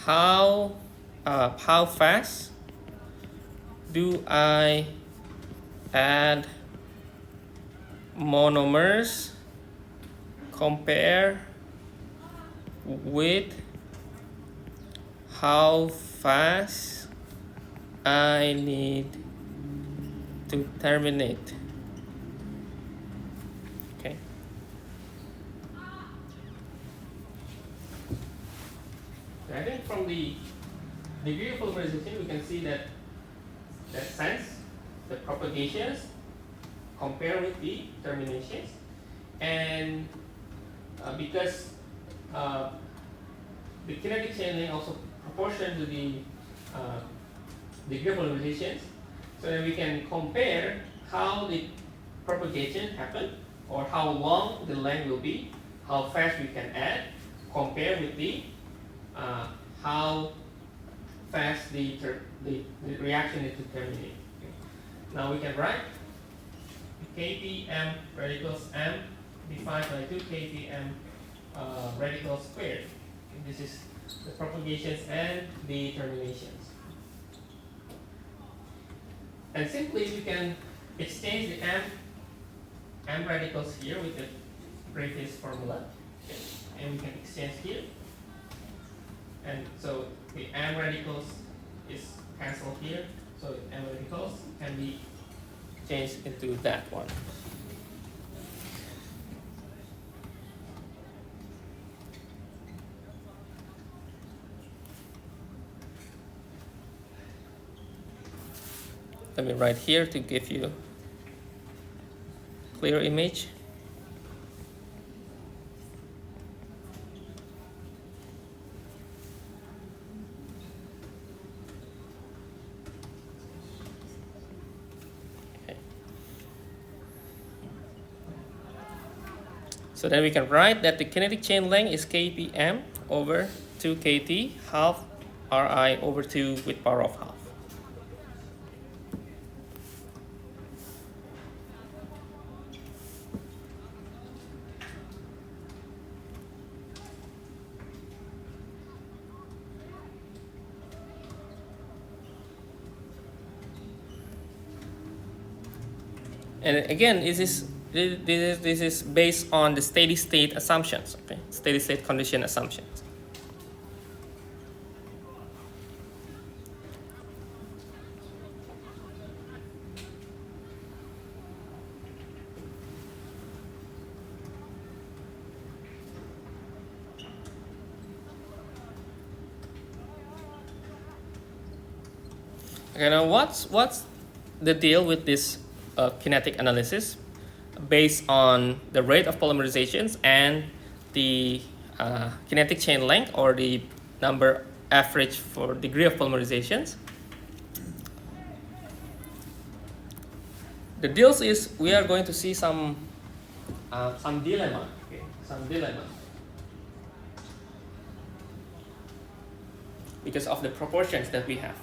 how fast do I add monomers compare with how fast I need to terminate. Okay. I think from the degree of polymerization we can see that sense the propagations, compare with the terminations, and because the kinetic chain length also proportion to the degree of polymerizations, so that we can compare how the propagation happen or how long the length will be, how fast we can add, compare with the how fast the reaction is to terminate. Okay. Now we can write kpm radicals m divided by 2 kpm radical squared. Okay. This is the propagations and the terminations. And simply we can exchange the m radicals here with the previous formula. Okay. And we can exchange here. And so the m radicals is cancelled here. So m radicals can be changed into that one. Let me write here to give you a clear image. Okay. So then we can write that the kinetic chain length is kpm over 2 kt half ri over 2 with power of half. And again, this is based on the steady state assumptions, okay? Steady state condition assumptions. Okay, now what's the deal with this kinetic analysis based on the rate of polymerizations and the kinetic chain length or the number average for degree of polymerizations? The deals is we are going to see some dilemma, okay? Some dilemma because of the proportions that we have.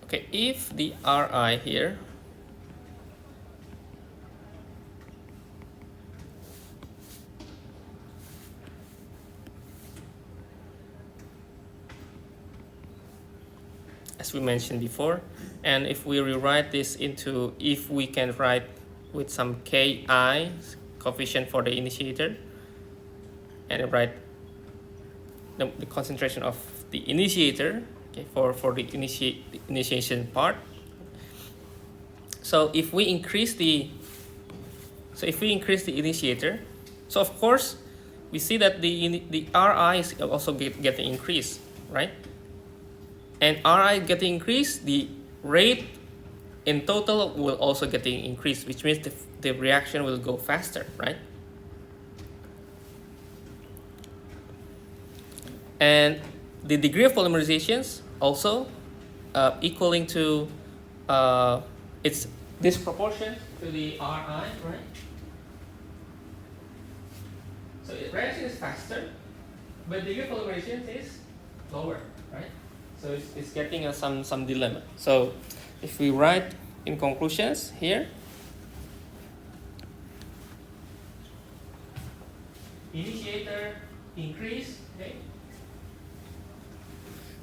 Okay, if the Ri here as we mentioned before. And if we rewrite this into, if we can write with some ki coefficient for the initiator, and write the concentration of the initiator, okay, for the initiation part. So if we increase the initiator, so of course we see that the Ri is also getting increased, right? And Ri getting increased, the rate in total will also getting increased, which means the reaction will go faster, right? And the degree of polymerizations also equaling to it's disproportion to the Ri, right? So the reaction is faster, but the degree of polymerization is lower, right? So it's getting some dilemma. So if we write in conclusions here, initiator increase, okay?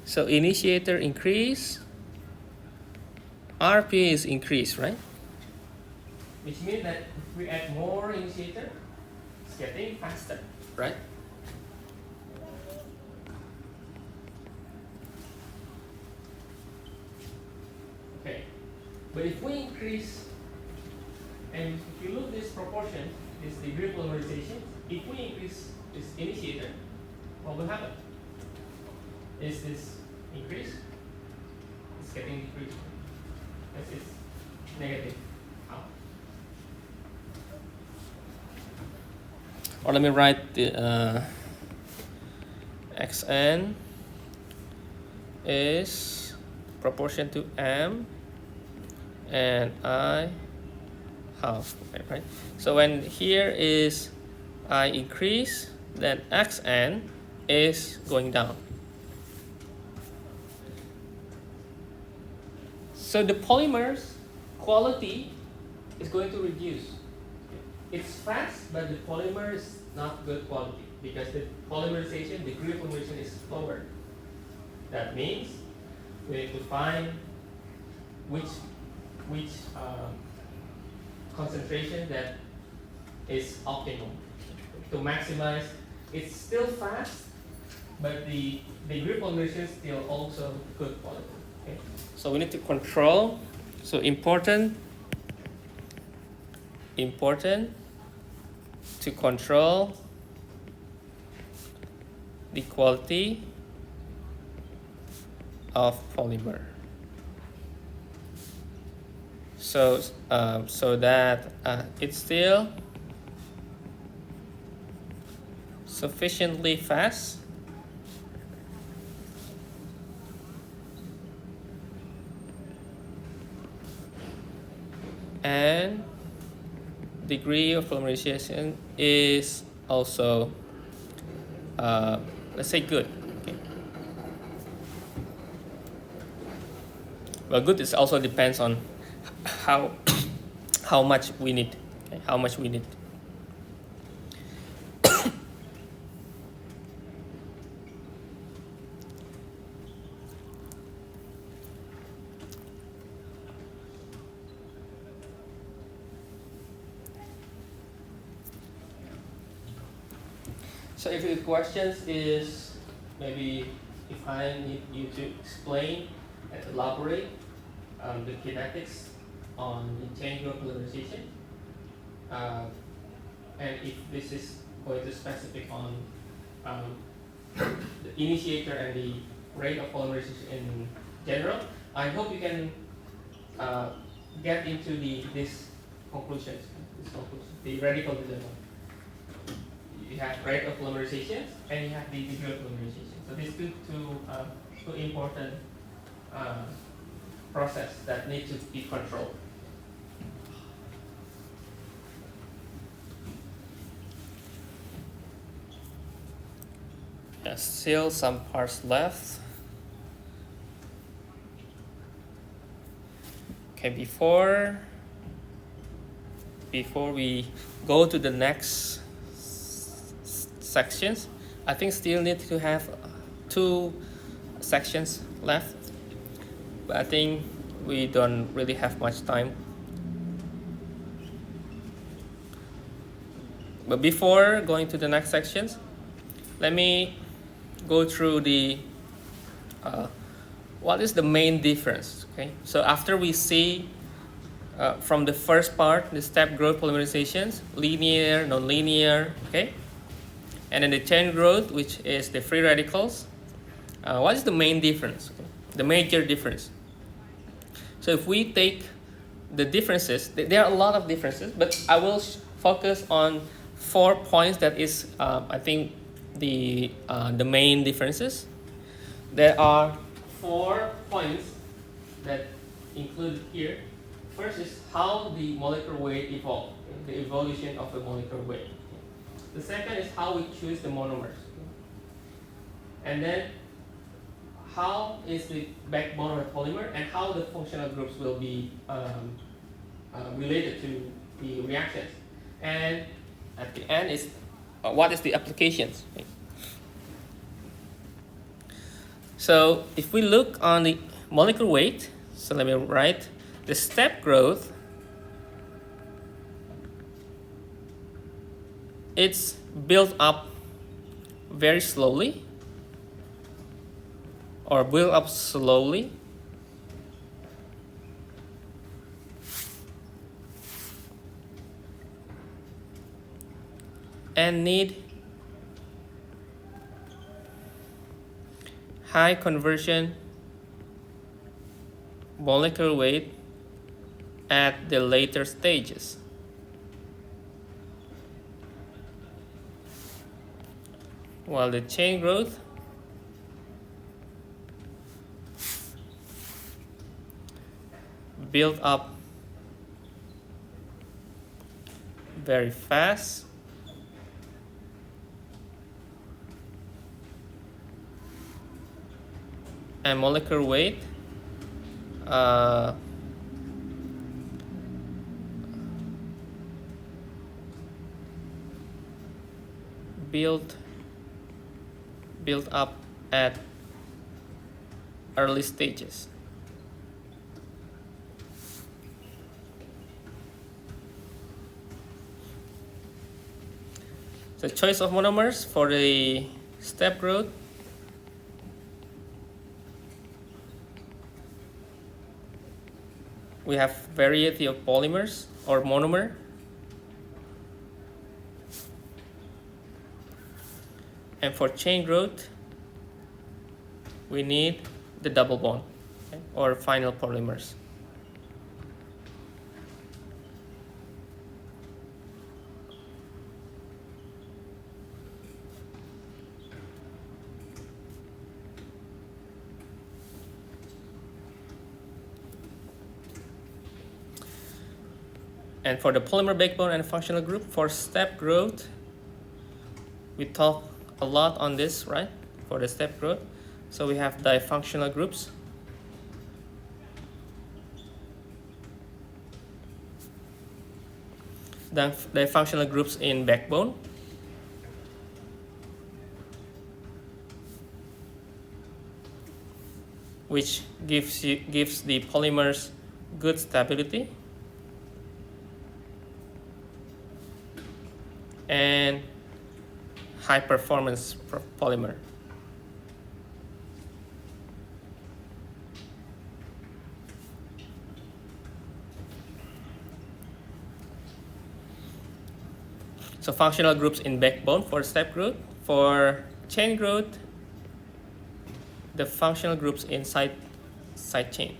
So initiator increase, RP is increased, right? Which means that if we add more initiator, it's getting faster, right? Okay, but if we increase, and if you look this proportion, this degree of polymerization, if we increase this initiator, what will happen? Is this increase? It's getting decreased. Yes, it's negative. How? Or let me write the xn is proportion to m and I half, right? So when here is I increase, then xn is going down. So the polymer's quality is going to reduce. It's fast, but the polymer is not good quality because the polymerization, degree of polymerization is lower. That means we need to find which concentration that is optimal to maximize. It's still fast, but the degree of polymerization is still also good quality. Okay? So we need to control. So important to control the quality of polymer. So so that it's still sufficiently fast and degree of polymerization is also let's say good. Okay. Well, good is also depends on how much we need. Okay? How much we need. So if the questions is maybe if I need you to explain and elaborate the kinetics on the chain growth polymerization, and if this is going to specific on the initiator and the rate of polymerization in general, I hope you can get into these conclusions, the radical dilemma. You have rate of polymerization and you have the degree of polymerization. So these two important process that need to be controlled. Yeah, still some parts left. Okay, before we go to the next sections, I think still need to have two sections left. but I think we don't really have much time. But before going to the next sections, let me go through the what is the main difference. Okay, so after we see from the first part, the step growth polymerizations, linear, non-linear, okay, and then the chain growth, which is the free radicals. What is the main difference? Okay? The major difference. So if we take the differences, there are a lot of differences, but I will focus on 4 points that is, I think, the main differences. There are 4 points that included here. First is how the molecular weight evolved, the evolution of the molecular weight. The second is how we choose the monomers. And then how is the backbone of the polymer and how the functional groups will be related to the reactions. And at the end is what is the applications. Okay. So if we look on the molecular weight, so let me write the step growth. It's built up very slowly or build up slowly and need high conversion molecular weight at the later stages. While the chain growth build up very fast and molecular weight build up at early stages. The choice of monomers for the step growth. We have variety of polymers or monomer. And for chain growth, we need the double bond, okay, or final polymers. And for the polymer backbone and functional group, for step growth, we talk a lot on this, right? For the step growth. So we have difunctional groups. Difunctional groups in backbone. Which gives the polymers good stability and high performance polymer. So functional groups in backbone for step growth. For chain growth, the functional groups in side chain.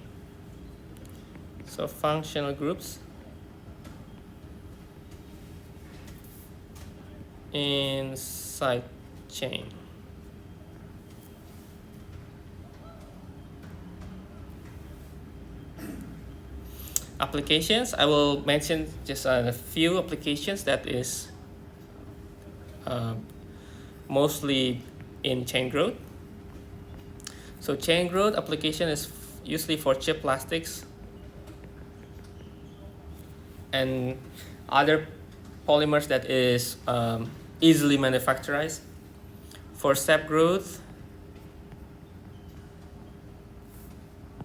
So functional groups in side chain. Applications, I will mention just a few applications that is mostly in chain growth. So chain growth application is usually for chip plastics and other polymers that is easily manufactured. For step growth,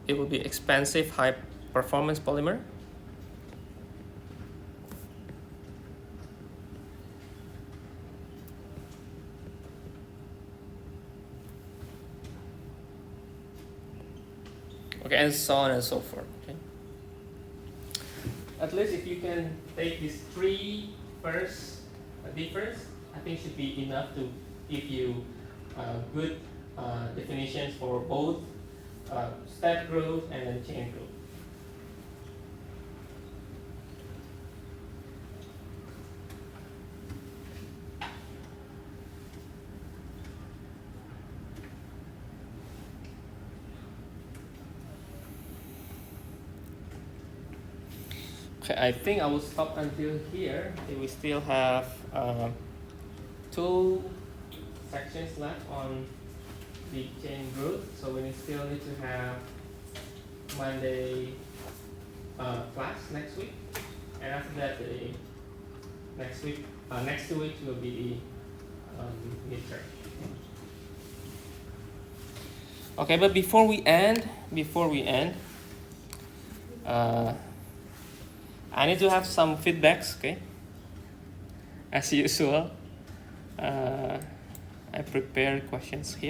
it will be expensive, high performance polymer. Okay, and so on and so forth. Okay. At least if you can take these three first difference, I think should be enough to give you good definitions for both step growth and then chain growth. Okay, I think I will stop until here. Okay, we still have 2 sections left on the chain growth, so we still need to have Monday class next week, and after that the next 2 weeks will be the midterm. Okay, but before we end, I need to have some feedbacks. Okay, as usual, I prepared questions here.